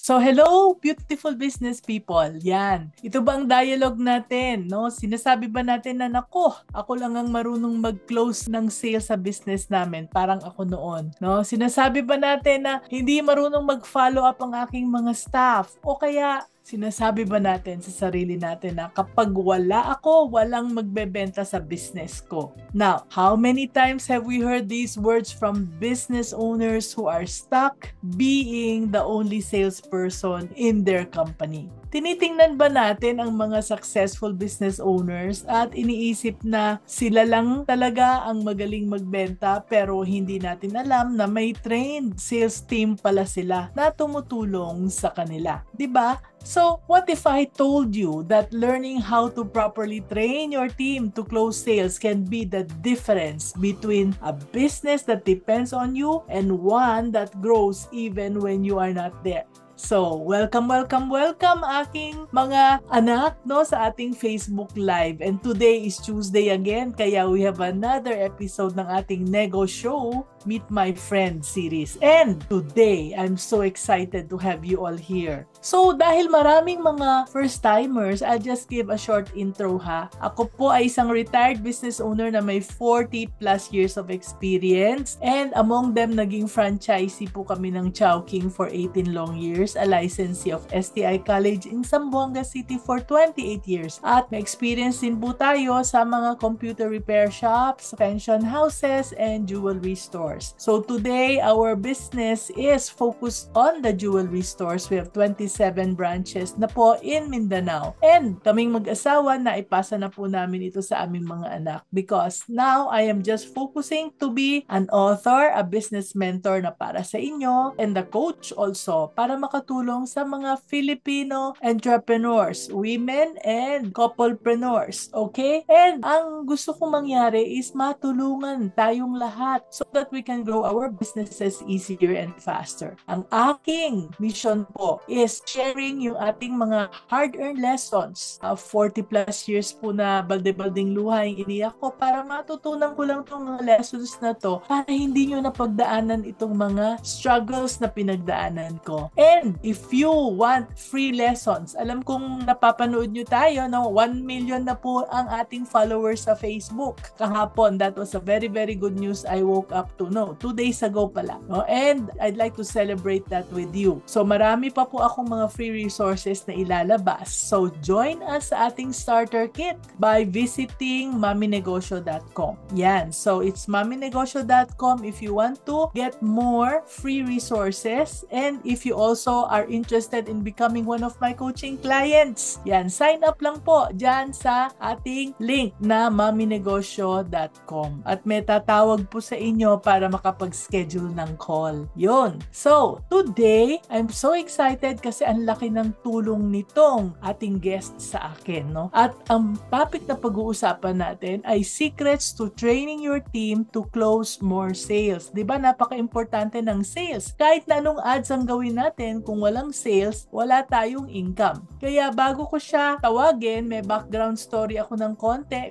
So hello, beautiful business people. Yan. Ito ba ang dialogue natin, no? Sinasabi ba natin na nako, ako lang ang marunong mag-close ng sales sa business namin, parang ako noon, no? Sinasabi ba natin na hindi marunong mag-follow up ang aking mga staff o kaya sinasabi ba natin sa sarili natin na kapag wala ako, walang magbebenta sa business ko? Now, how many times have we heard these words from business owners who are stuck being the only salesperson in their company? Tinitingnan ba natin ang mga successful business owners at iniisip na sila lang talaga ang magaling magbenta pero hindi natin alam na may trained sales team pala sila na tumutulong sa kanila, 'di ba? So, what if I told you that learning how to properly train your team to close sales can be the difference between a business that depends on you and one that grows even when you are not there? So, welcome aking mga anak no sa ating Facebook Live. And today is Tuesday again, kaya we have another episode ng ating Nego Show, Meet My Friend series. And today, I'm so excited to have you all here. So, dahil maraming mga first-timers, I'll just give a short intro ha. Ako po ay isang retired business owner na may 40 plus years of experience. And among them, naging franchisee po kami ng Chowking for 18 long years, a licensee of STI College in Zamboanga City for 28 years. At may experience din po tayo sa mga computer repair shops, pension houses, and jewelry stores. So today, our business is focused on the jewelry stores. We have 27 branches na po in Mindanao. And kaming mag-asawa na ipasa na po namin ito sa aming mga anak because now I am just focusing to be an author, a business mentor na para sa inyo, and the coach also para makatulong sa mga Filipino entrepreneurs, women and couplepreneurs. Okay? And ang gusto kong mangyari is matulungan tayong lahat so that we can grow our businesses easier and faster. Ang aking mission po is sharing yung ating mga hard-earned lessons. 40 plus years po na balde-balding luha yung iniyak ko para matutunan ko lang itong mga lessons na to para hindi nyo napagdaanan itong mga struggles na pinagdaanan ko. And if you want free lessons, alam kong napapanood nyo tayo, no? 1 million na po ang ating followers sa Facebook. Kahapon, that was a very, very good news I woke up to know. 2 days ago pala. No? And I'd like to celebrate that with you. So marami pa po akong mga free resources na ilalabas. So join us sa ating starter kit by visiting maminegosyo.com. Yan. So it's maminegosyo.com if you want to get more free resources and if you also are interested in becoming one of my coaching clients. Yan. Sign up lang po dyan sa ating link na maminegosyo.com at may tatawag po sa inyo para makapag-schedule ng call. Yun. So, today, I'm so excited kasi ang laki ng tulong nitong ating guest sa akin, no? At ang topic na pag-uusapan natin ay secrets to training your team to close more sales. 'Di ba? Napaka-importante ng sales. Kahit na anong ads ang gawin natin, kung walang sales, wala tayong income. Kaya bago ko siya tawagin, may background story ako ng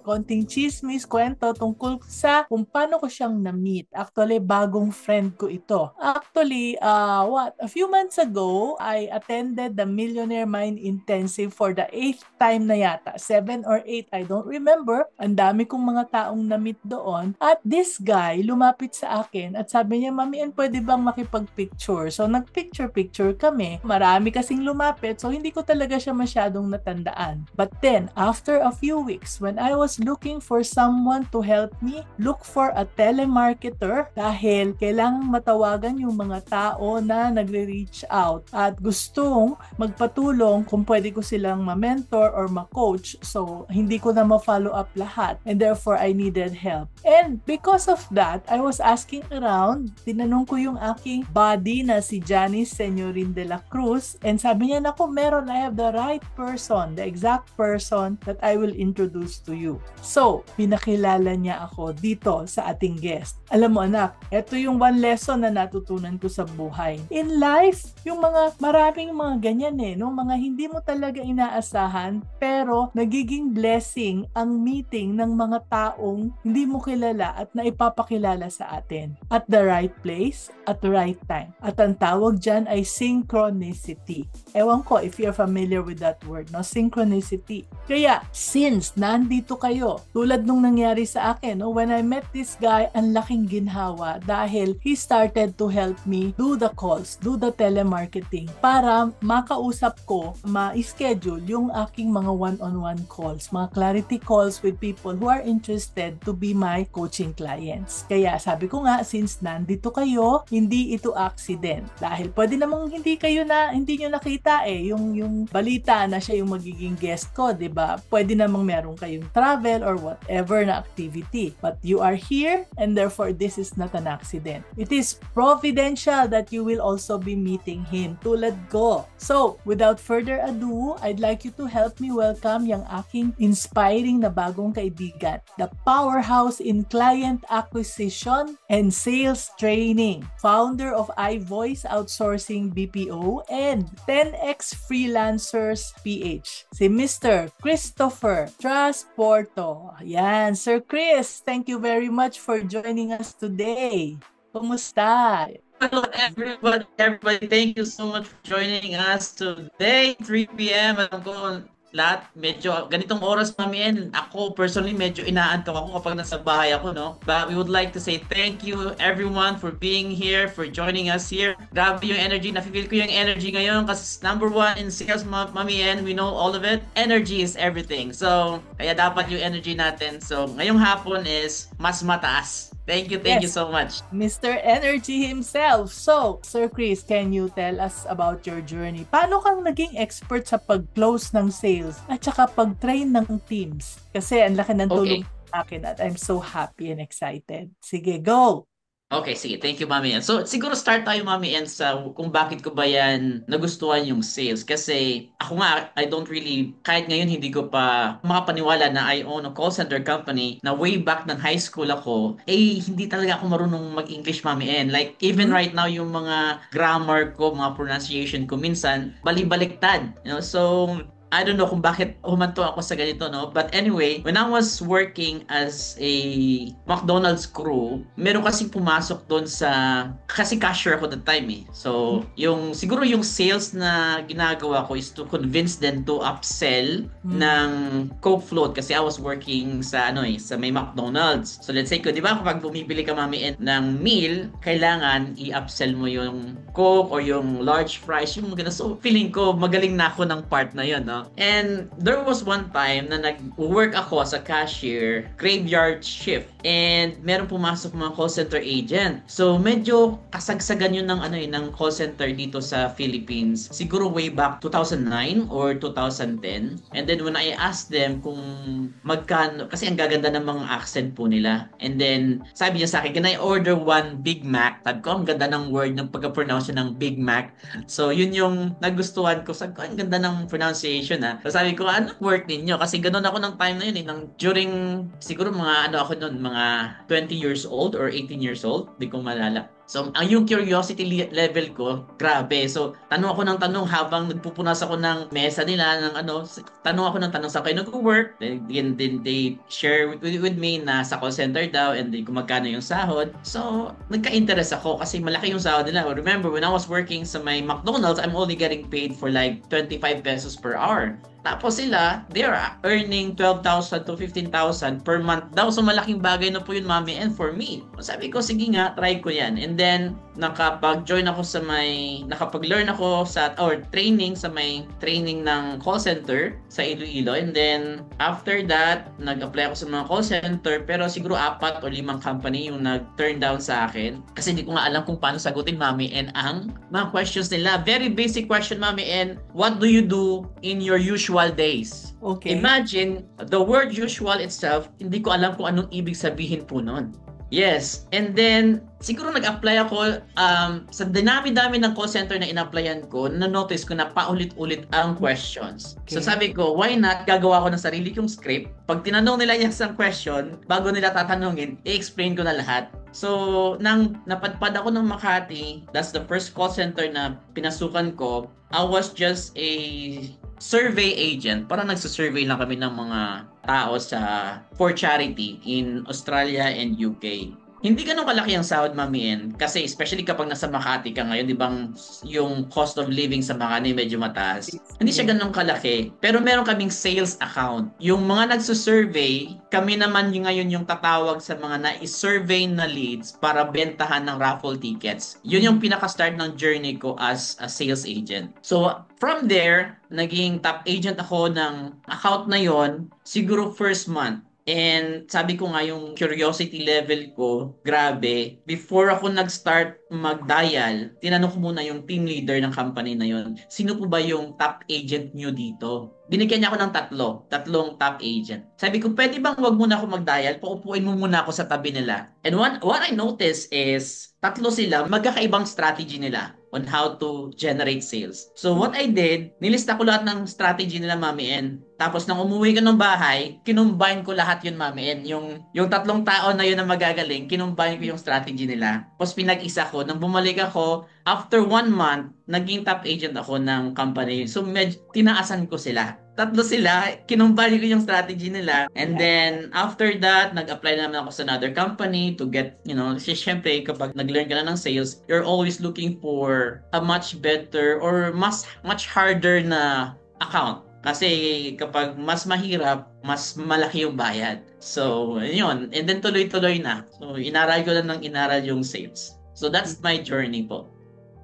konting chismis, kwento tungkol sa kung paano ko siyang na-meet. Actually, bagong friend ko ito. Actually, a few months ago, I attended the Millionaire Mind Intensive for the 8th time na yata. 7 or 8, I don't remember. Ang dami kong mga taong na-meet doon. At this guy, lumapit sa akin at sabi niya, Mami, pwede bang makipag-picture? So, nag-picture-picture kami. Marami kasing lumapit, so hindi ko talaga siya masyadong natandaan. But then, after a few weeks, when I was looking for someone to help me look for a telemarketer dahil kailangang matawagan yung mga tao na nagre-reach out at gustong magpatulong kung pwede ko silang ma-mentor or ma-coach. So, hindi ko na ma-follow up lahat and therefore I needed help. And because of that, I was asking around, tinanong ko yung aking buddy na si Janice Senyorin de la Cruz and sabi niya, naku, meron, I have the right person, the exact person that I will introduce to you. So, pinakilala niya ako dito sa ating guest. Alam mo anak, ito yung one lesson na natutunan ko sa buhay. In life, yung maraming mga ganyan no? Mga hindi mo talaga inaasahan, pero nagiging blessing ang meeting ng mga taong hindi mo kilala at naipapakilala sa atin. At the right place, at the right time. At ang tawag dyan ay synchronicity. Ewan ko if you're familiar with that word, no? Synchronicity. Kaya, since nandito kayo, tulad nung nangyari sa akin, no? When I met this guy, ang laking ginhawa dahil he started to help me do the calls, do the telemarketing para makausap ko, ma-schedule yung aking mga one-on-one calls, mga clarity calls with people who are interested to be my coaching clients. Kaya sabi ko nga, since nandito kayo, hindi ito accident. Dahil pwede namang hindi nyo nakita yung balita na siya yung magiging guest ko, 'di ba? Pwede namang meron kayong travel or whatever na activity. But you are here and therefore this is not an accident. It is providential that you will also be meeting him tulad ko. So, without further ado, I'd like you to help me welcome yung aking inspiring na bagong kaibigan, the powerhouse in client acquisition and sales training, founder of iVoice Outsourcing BPO and 10X Freelancers PH, si Mr. Christopher Trasporto. Ayan, Sir Chris, thank you very much for joining us today. Kumusta? Hello everybody. Thank you so much for joining us today, 3 p.m. Alam ko lahat medyo ganitong oras, Mami En. Ako personally medyo inaantok ako kapag nasa bahay ako, no? But we would like to say thank you everyone for being here, for joining us here. Grabe yung energy. Nafe-feel ko yung energy ngayon kasi number one in sales, Mami En, we know all of it. Energy is everything. So, kaya dapat yung energy natin. So, ngayong hapon is mas mataas. Thank you so much. Mr. Energy himself. So, Sir Chris, can you tell us about your journey? Paano kang naging expert sa pag-close ng sales at saka pag-train ng teams? Kasi ang laki ng tulong sa akin at I'm so happy and excited. Sige, go! Okay, sige. Thank you, Mami Ann. So, siguro start tayo, Mami Ann, sa kung bakit ko ba yan nagustuhan yung sales. Kasi ako nga, I don't really, kahit ngayon hindi ko pa makapaniwala na I own a call center company na way back ng high school ako, hindi talaga ako marunong mag-English, Mami Ann. Like, even right now, yung mga grammar ko, mga pronunciation ko, minsan, bali-baliktad. You know? So, I don't know kung bakit humanto ako sa ganito, no? But anyway, when I was working as a McDonald's crew, meron kasing pumasok doon kasi cashier ako that time eh. So, siguro yung sales na ginagawa ko is to convince them to upsell ng Coke float kasi I was working sa may McDonald's. So, let's say di ba kapag bumibili ka, Mami, ng meal, kailangan i-upsell mo yung Coke or yung large fries, yung mga so feeling ko magaling na ako ng part na yun, no? And there was one time na nag-work ako as a cashier, graveyard shift, and meron pumasok mga call center agent. So medyo kasagsagan yun ng call center dito sa Philippines. Siguro way back 2009 or 2010. And then when I asked them kung magkano, kasi ang gaganda ng mga accent po nila. And then sabi niya sa akin, can I order one Big Mac? Sabi ko, ang ganda ng word ng pagka-pronounce ng Big Mac. So yun yung nagustuhan ko. Sabi ko, ang ganda ng pronunciation. So sabi ko, ano work ninyo? Kasi ganoon ako ng time na yun during siguro mga ako noon, mga 20 years old or 18 years old, di ko malala. So, yung curiosity level ko, grabe. So, tanong ako ng tanong habang nagpupunas ako ng mesa nila, tanong ako ng tanong sa kayo nag-work. Then they share with me na sa call center daw and then kung magkano yung sahod. So, nagka-interest ako kasi malaki yung sahod nila. Remember, when I was working sa my McDonald's, I'm only getting paid for like 25 pesos per hour. Tapos sila, they are earning 12,000 to 15,000 per month daw. So malaking bagay na po yun, Mami, and for me. Sabi ko, sige nga, try ko yan. And then, nakapag-join ako nakapag-learn ako training sa may training ng call center sa Iloilo. And then, after that, nag-apply ako sa mga call center, pero siguro 4 o 5 company yung nag-turn down sa akin. Kasi hindi ko nga alam kung paano sagutin, Mami, and ang mga questions nila. Very basic question, Mami, and what do you do in your usual days? Okay. Imagine, the word usual itself, hindi ko alam kung anong ibig sabihin po nun. Yes. And then, siguro nag-apply ako sa dinami-dami ng call center na in-applyan ko, na-notice ko na paulit-ulit ang questions. Okay. So sabi ko, why not gagawa ko ng sarili kong script? Pag tinanong nila yung isang question, bago nila tatanungin, i-explain ko na lahat. So, nang napadpad ako ng Makati, that's the first call center na pinasukan ko, I was just a survey agent. Parang nagsasurvey lang kami ng mga tao for charity in Australia and UK. Hindi ganun kalaki ang sahod, Mami En. Kasi especially kapag nasa Makati ka ngayon, di bang yung cost of living sa Makati medyo mataas. Hindi siya ganun kalaki. Pero meron kaming sales account. Yung mga nagsusurvey, kami naman yung ngayon yung tatawag sa mga na-survey na leads para bentahan ng raffle tickets. Yun yung pinaka-start ng journey ko as a sales agent. So, from there, naging top agent ako ng account na yon siguro first month. And sabi ko nga yung curiosity level ko, grabe. Before ako nag-start mag-dial, tinanong ko muna yung team leader ng company na yon. Sino po ba yung top agent nyo dito? Binigyan niya ako ng tatlong top agent. Sabi ko, pwede bang wag muna ako mag-dial? Paupuin mo muna ako sa tabi nila. And what I noticed is, tatlo sila, magkakaibang strategy nila on how to generate sales. So what I did, nilista ko lahat ng strategy nila, Mami En. Tapos nang umuwi ko ng bahay, kinumbine ko lahat yun, Mami En. Yung tatlong tao na yun na magagaling, kinumbine ko yung strategy nila. Tapos pinag-isa ko. Nang bumalik ako, after 1 month, naging top agent ako ng company. So tinaasan ko sila. Tatlo sila, kinumbali ko yung strategy nila. And then, after that, nag-apply naman ako sa another company to get, syempre, kapag nag-learn ka na ng sales, you're always looking for a much better or much harder na account. Kasi kapag mas mahirap, mas malaki yung bayad. So, yun. And then, tuloy-tuloy na. So, inaral ko lang ng inaral yung sales. So, that's my journey po.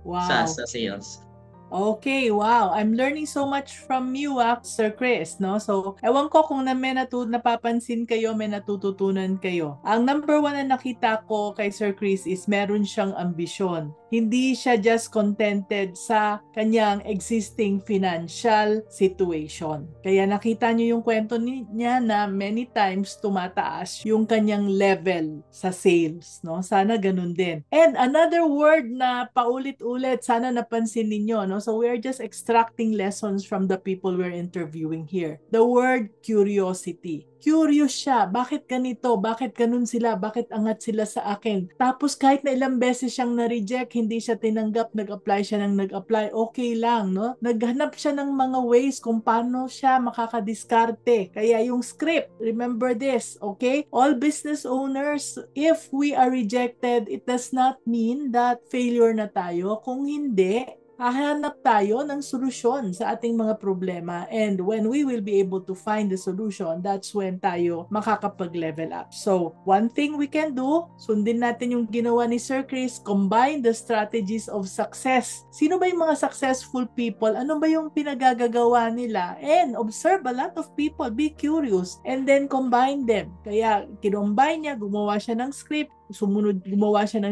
Wow. Sa sales. Okay, wow. I'm learning so much from you, Sir Chris, no? So, ewan ko kung may napapansin kayo, may natututunan kayo. Ang number one na nakita ko kay Sir Chris is meron siyang ambisyon. Hindi siya just contented sa kanyang existing financial situation. Kaya nakita niyo yung kwento niya na many times tumataas yung kanyang level sa sales, no? Sana ganun din. And another word na paulit-ulit, sana napansin ninyo, no? So we're just extracting lessons from the people we're interviewing here. The word curiosity. Curious siya. Bakit ganito? Bakit ganun sila? Bakit angat sila sa akin? Tapos kahit na ilang beses siyang na-reject, hindi siya tinanggap, nag-apply siya ng nag-apply, okay lang, no? Naghanap siya ng mga ways kung paano siya makakadiskarte. Kaya yung script, remember this, okay? All business owners, if we are rejected, it does not mean that failure na tayo. Kung hindi, hahanap tayo ng solusyon sa ating mga problema, and when we will be able to find the solution, that's when tayo makakapag-level up. So, one thing we can do, sundin natin yung ginawa ni Sir Chris, combine the strategies of success. Sino ba yung mga successful people? Ano ba yung pinagagagawa nila? And observe a lot of people, be curious, and then combine them. Kaya, kinombine niya, gumawa siya ng script, sumunod, gumawa siya ng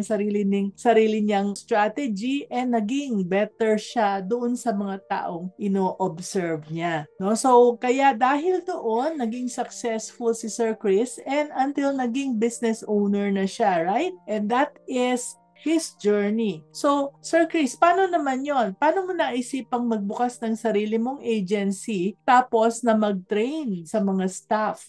sarili niyang strategy, and naging better siya doon sa mga taong ino-observe niya. No? So, kaya dahil doon, naging successful si Sir Chris, and until naging business owner na siya, right? And that is his journey. So, Sir Chris, paano naman yon? Paano mo naisipang magbukas ng sarili mong agency tapos na mag-train sa mga staff?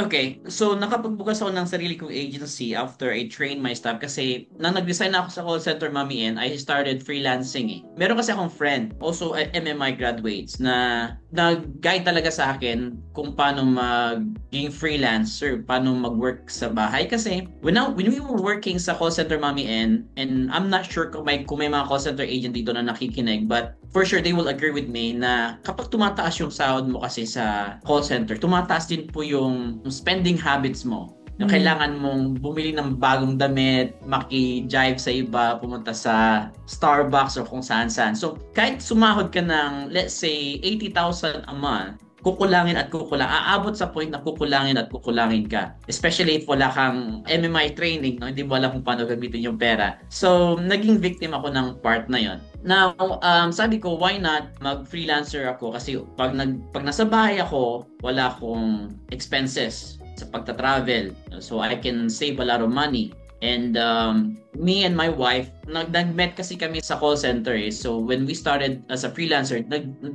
Okay. So, nakapagbukas ako ng sarili kong agency after I trained my staff kasi nang nag-resign ako sa call center, Mami En, I started freelancing eh. Meron kasi akong friend, also MMI graduates, na nag-guide talaga sa akin kung paano maging freelancer, paano mag-work sa bahay. Kasi when we were working sa call center, Mami En, and I'm not sure kung may mga call center agent dito na nakikinig, but for sure they will agree with me na kapag tumataas yung sahod mo kasi sa call center, tumataas din po yung spending habits mo. Na kailangan mong bumili ng bagong damit, maki-jive sa iba, pumunta sa Starbucks o kung saan-saan. So, kahit sumahod ka ng, let's say, 80,000 a month, kukulangin at kukulang. Aabot sa point na kukulangin at kukulangin ka. Especially if wala kang MMI training, no? Hindi mo alam kung paano gamitin yung pera. So, naging victim ako ng part na yon. Now, sabi ko, why not mag-freelancer ako? Kasi pag nasa bahay ako, wala akong expenses sa pagta-travel. So, I can save a lot of money. And me and my wife, nag-met kasi kami sa call center eh. So, when we started as a freelancer,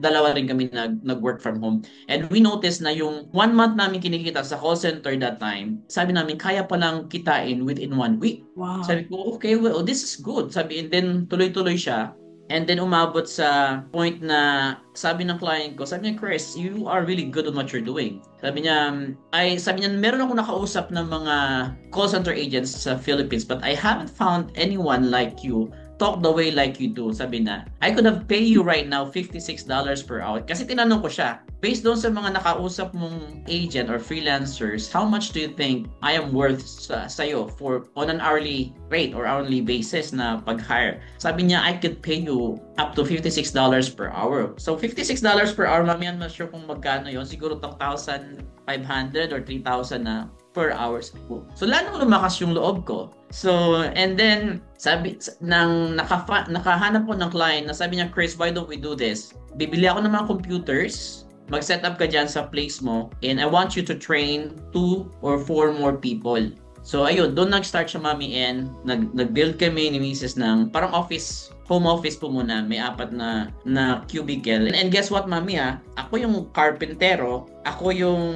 dalawa rin kami nag-work from home. And we noticed na yung 1 month namin kinikita sa call center that time, sabi namin, kaya palang kitain within 1 week. Wow. Sabi ko, okay, well, this is good. Sabi, and then tuloy-tuloy siya. And then umabot sa point na sabi ng client ko, sabi niya, Chris, you are really good on what you're doing. Sabi niya, meron ako nakausap ng mga call center agents sa Philippines, but I haven't found anyone like you talk the way like you do. Sabi na, I could have paid you right now $56 per hour. Kasi tinanong ko siya, based doon sa mga nakausap mong agent or freelancers, how much do you think I am worth sa'yo on an hourly rate or hourly basis na pag-hire? Sabi niya, I could pay you up to $56 per hour. So, $56 per hour, mami, I'm not sure kung magkano yon. Siguro 2,500 or 3,000 na per hour. So, lalong lumakas yung loob ko. So, and then, nakahanap ko ng client na sabi niya, Chris, why don't we do this? Bibili ako ng mga computers, mag-set up ka dyan sa place mo, and I want you to train 2 or 4 more people. So, ayun, doon nag-start siya, mami, and nag-build kami ni Mrs. ng parang home office po muna. May 4 na cubicle. And guess what, mami, ako yung carpentero, ako yung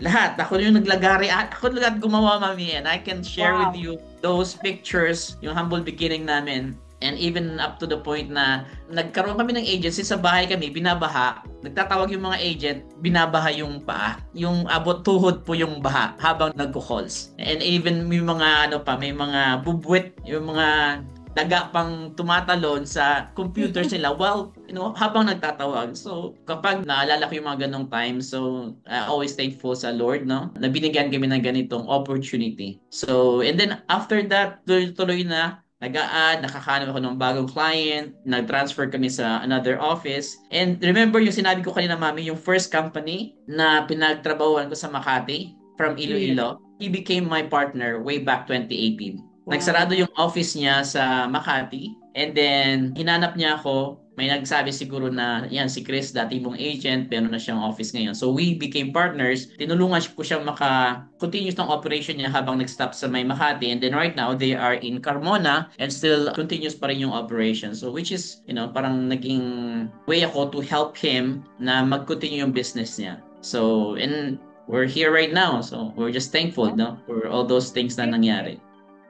lahat. Ako yung naglagari. Ako lahat gumawa, mami, and I can share with you those pictures, yung humble beginning namin. And even up to the point na nagkaroon kami ng agency sa bahay kami, binabaha. Nagtatawag yung mga agent, binabaha yung paa. Yung abot tuhod po yung baha habang nagko-calls. And even may mga may mga bubwit, yung mga daga pang tumatalon sa computers nila while, habang nagtatawag. So, kapag naalala ko yung mga ganong time, so, always thankful sa Lord, no? Na binigyan kami ng ganitong opportunity. So, and then after that, tuloy na, nakahanap ako ng bagong client, nag-transfer kami sa another office. And remember yung sinabi ko kanina, mami, yung first company na pinagtrabahuan ko sa Makati from Iloilo, he became my partner way back 2018. Nagsarado yung office niya sa Makati, and then hinanap niya ako. May nagsabi siguro na, yan, si Chris, dati mong agent, pero na siyang office ngayon. So we became partners. Tinulungan ko siyang maka-continuous ng operation niya habang nag-stop sa may Makati. And then right now, they are in Carmona and still continuous pa rin yung operation. So which is, parang naging way ako to help him na mag-continue yung business niya. So, and we're here right now. So we're just thankful, no, for all those things na nangyari.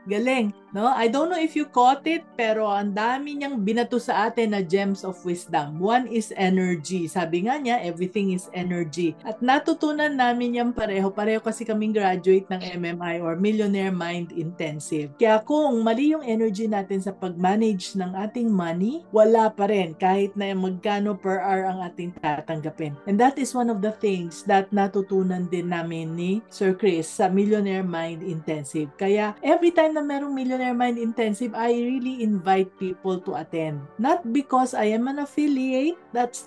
Galing, no? I don't know if you caught it, pero ang dami niyang binato sa atin na gems of wisdom. One is energy. Sabi nga niya, everything is energy. At natutunan namin yan pareho. Pareho kasi kaming graduate ng MMI or Millionaire Mind Intensive. Kaya kung mali yung energy natin sa pag-manage ng ating money, wala pa rin kahit na magkano per hour ang ating tatanggapin. And that is one of the things that natutunan din namin ni Sir Chris sa Millionaire Mind Intensive. Kaya every time na merong Millionaire Mind Intensive, I really invite people to attend. Not because I am an affiliate, that's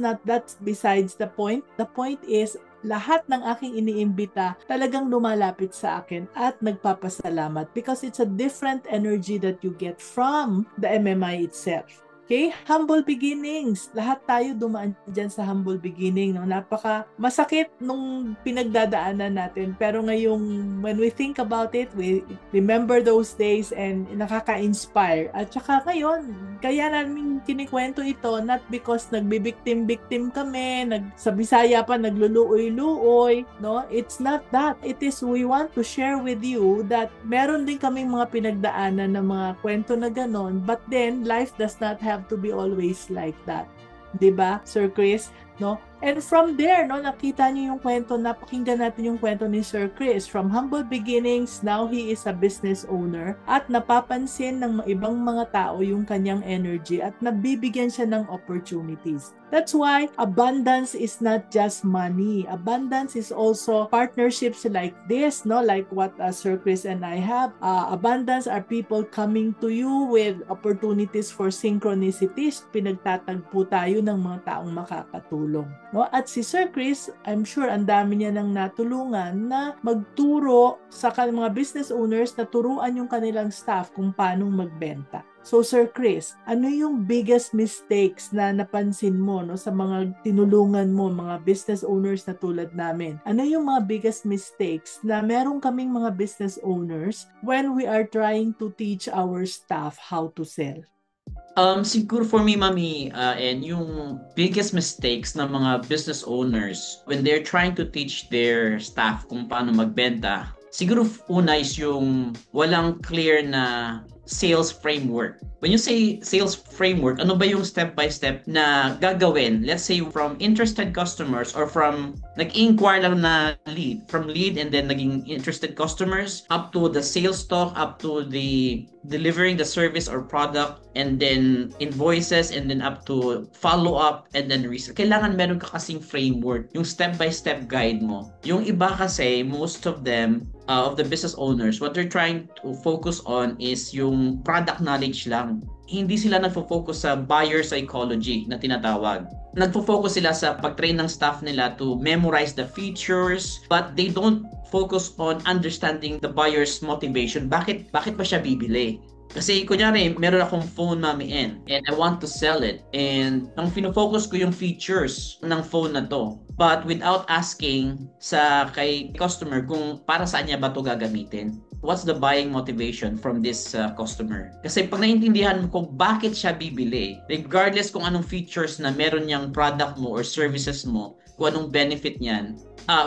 besides the point. The point is, lahat ng aking iniimbita talagang lumalapit sa akin at nagpapasalamat because it's a different energy that you get from the MMI itself. Okay? Humble beginnings. Lahat tayo dumaan dyan sa humble beginning. No? Napaka masakit nung pinagdadaanan natin. Pero ngayong, when we think about it, we remember those days and nakaka-inspire. At saka ngayon, kaya namin kinikwento ito, not because nagbibiktim-biktim kami, sa Bisaya pa nagluluoy-luoy. No? It's not that. It is we want to share with you that meron din kaming mga pinagdaanan ng mga kwento na ganon. But then, life does not have to be always like that. 'Di ba, Sir Chris? No? And from there, no, nakita niyo yung kwento, napakinggan natin yung kwento ni Sir Chris. From humble beginnings, now he is a business owner at napapansin ng ibang mga tao yung kanyang energy at nabibigyan siya ng opportunities. That's why abundance is not just money. Abundance is also partnerships like this, no? Like what Sir Chris and I have. Abundance are people coming to you with opportunities for synchronicities. Pinagtatagpo tayo ng mga taong makakatulong. No? At si Sir Chris, I'm sure ang dami niya nang natulungan na magturo sa mga business owners na turuan yung kanilang staff kung paano magbenta. So Sir Chris, ano yung biggest mistakes na napansin mo, no, sa mga tinulungan mo, mga business owners na tulad namin? Ano yung mga biggest mistakes na meron kaming mga business owners when we are trying to teach our staff how to sell? Siguro for me, Mami, and yung biggest mistakes ng mga business owners when they're trying to teach their staff kung paano magbenta, siguro una is yung walang clear na sales framework. When you say sales framework, ano ba yung step-by-step na gagawin? Let's say from interested customers or from nag-inquire lang na lead, from lead and then naging interested customers, up to the sales talk, up to the delivering the service or product, and then invoices, and then up to follow-up, and then resale. Kailangan meron ka kasing framework, yung step-by-step guide mo. Yung iba kasi, most of them, of the business owners, what they're trying to focus on is yung product knowledge lang. Hindi sila nagfo-focus sa buyer psychology na tinatawag. Nagfo-focus sila sa pag-train ng staff nila to memorize the features, but they don't focus on understanding the buyer's motivation. Bakit ba siya bibili? Kasi kunyari, meron akong phone, Mami N, and I want to sell it. And ang fino-focus ko yung features ng phone na to. But without asking sa kay customer kung para saan niya ba to gagamitin. What's the buying motivation from this customer? Kasi pag naintindihan mo kung bakit siya bibili, regardless kung anong features na meron niyang product mo or services mo, kung anong benefit niyan,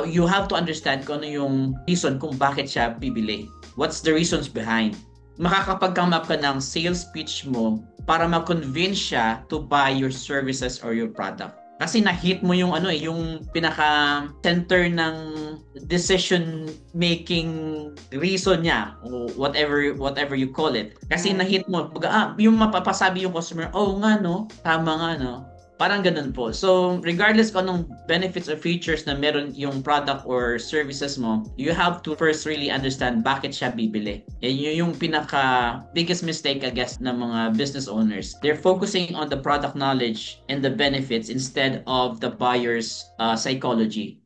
you have to understand kung ano yung reason kung bakit siya bibili. What's the reasons behind? Makakapag-come up ka ng sales pitch mo para ma-convince siya to buy your services or your product. Kasi na-hit mo yung yung pinaka-center ng decision-making reason niya o whatever you call it. Kasi na-hit mo, yung mapapasabi yung customer, oh nga no, tama nga no. Parang ganun po. So, regardless kung anong benefits or features na meron yung product or services mo, you have to first really understand bakit siya bibili. And yun yung pinaka-biggest mistake, I guess, ng mga business owners. They're focusing on the product knowledge and the benefits instead of the buyer's psychology.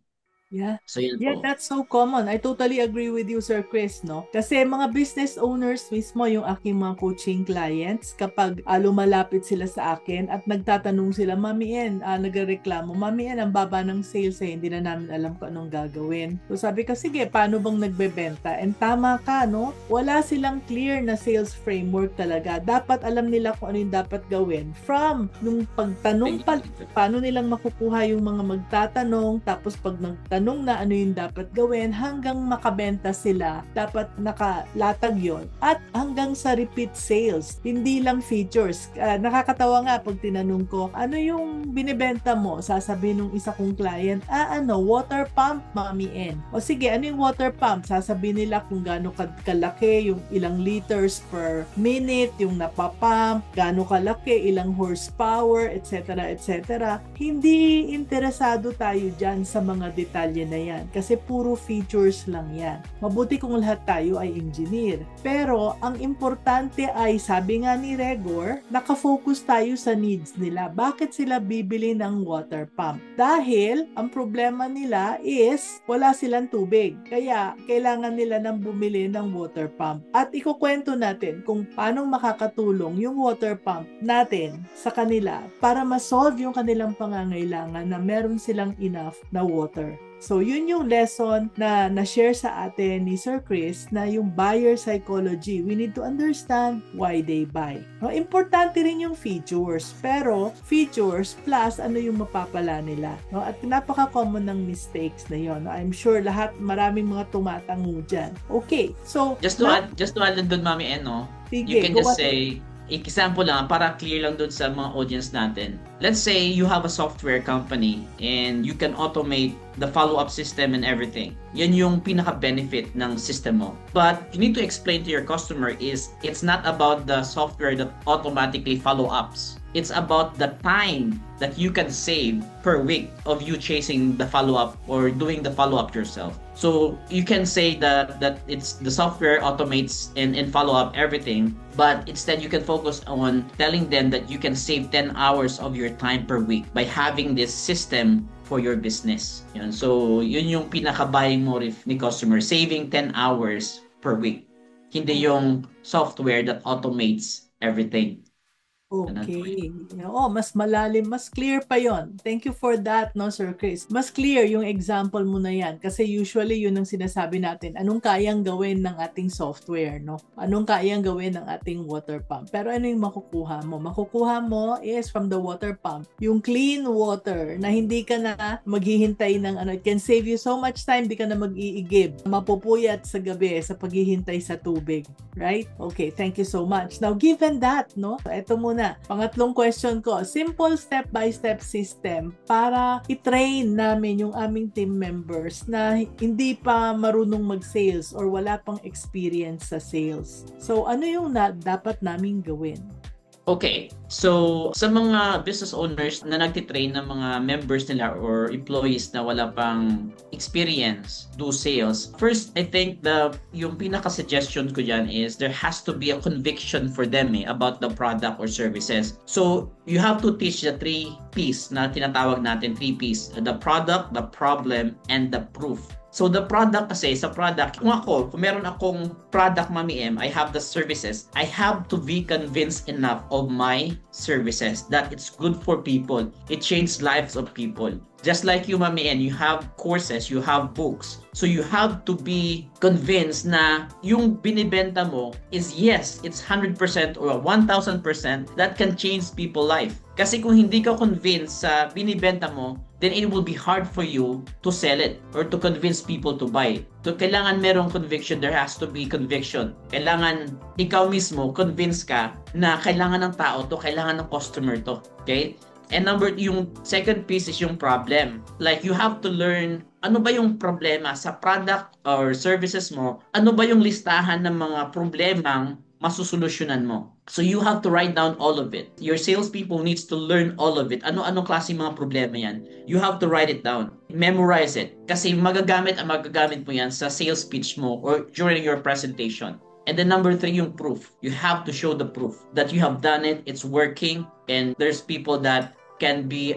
Yeah. So, yun Yeah, po. that's so common. I totally agree with you, Sir Chris, no? Kasi mga business owners mismo, yung aking mga coaching clients, kapag lumalapit sila sa akin at nagtatanong sila, Mami N, nagreklamo, Mami N, ang baba ng sales hindi na namin alam kung anong gagawin. So sabi ko, sige, paano bang nagbebenta? And tama ka, no? Wala silang clear na sales framework talaga. Dapat alam nila kung ano yung dapat gawin. From nung pagtanong pa, paano nilang makukuha yung mga magtatanong, tapos pag nagtanong na ano yung dapat gawin hanggang makabenta sila, dapat nakalatag yon at hanggang sa repeat sales, hindi lang features. Nakakatawa nga pag tinanong ko, ano yung binibenta mo? Sasabihin ng isa kong client, water pump, Mami N. O sige, ano yung water pump? Sasabihin nila kung gaano kalaki, yung ilang liters per minute, yung napapump, gaano kalaki, ilang horsepower, etc. etc. Hindi interesado tayo dyan sa mga detalye na yan kasi puro features lang yan. Mabuti kung lahat tayo ay engineer. Pero ang importante ay, sabi nga ni Regor, nakafocus tayo sa needs nila. Bakit sila bibili ng water pump? Dahil ang problema nila is wala silang tubig. Kaya kailangan nila nang bumili ng water pump. At ikukwento natin kung paano makakatulong yung water pump natin sa kanila para ma-solve yung kanilang pangangailangan na meron silang enough na water. So, yun yung lesson na na-share sa atin ni Sir Chris na yung buyer psychology. We need to understand why they buy. No, importante rin yung features. Pero, features plus ano yung mapapala nila. No? At napaka-common ng mistakes na yun. No? I'm sure maraming mga tumatango dyan. Okay. So, Just to add doon, Mami N, no? Sige, You can just say, example lang, para clear lang doon sa mga audience natin. Let's say you have a software company and you can automate the follow-up system and everything. Yan yung pinaka-benefit ng system mo. But you need to explain to your customer is it's not about the software that automatically follow-ups. It's about the time that you can save per week of you chasing the follow-up or doing the follow-up yourself. So you can say that it's the software automates and follow-up everything, but instead you can focus on telling them that you can save 10 hours of your time per week by having this system for your business. Yun. So yun yung pinaka-buying motive ni customer, saving 10 hours per week. Hindi yung software that automates everything. Ganun po yun. Okay. Oo, mas malalim, mas clear pa yon. Thank you for that, no, Sir Chris. Mas clear yung example mo na yan. Kasi usually yun ang sinasabi natin. Anong kayang gawin ng ating software, no? Anong kayang gawin ng ating water pump? Pero ano yung makukuha mo? Makukuha mo is from the water pump, yung clean water na hindi ka na maghihintay ng ano. It can save you so much time, di ka na mag-iigib. Mapupuyat sa gabi sa paghihintay sa tubig. Right? Okay, thank you so much. Now, given that, no? Ito muna. Pangatlong question ko, simple step-by-step system para i-train namin yung aming team members na hindi pa marunong mag-sales or wala pang experience sa sales. So, ano yung dapat naming gawin? Okay, so sa mga business owners na nagtitrain ng mga members nila or employees na wala pang experience do sales, first I think yung pinaka-suggestion ko dyan is there has to be a conviction for them about the product or services. So you have to teach the 3 P's na tinatawag natin, 3 P's, the product, the problem, and the proof. So the product kasi, sa product, kung meron akong product, Mami M, I have the services, I have to be convinced enough of my services that it's good for people. It changes lives of people. Just like you, Mami M, you have courses, you have books. So you have to be convinced na yung binibenta mo is yes, it's 100% or 1,000% that can change people's life. Kasi kung hindi ka convinced sa binibenta mo, then it will be hard for you to sell it or to convince people to buy it. So, kailangan merong conviction. There has to be conviction. Kailangan ikaw mismo convince ka na kailangan ng tao to, kailangan ng customer to. Okay? And yung second piece is yung problem. Like, you have to learn ano ba yung problema sa product or services mo, ano ba yung listahan ng mga problemang masusolusyonan mo. So you have to write down all of it. Your salespeople needs to learn all of it. Ano-anong klase mga problema yan. You have to write it down. Memorize it. Kasi magagamit mo yan sa sales pitch mo or during your presentation. And then number 3, yung proof. You have to show the proof that you have done it, it's working, and there's people that can be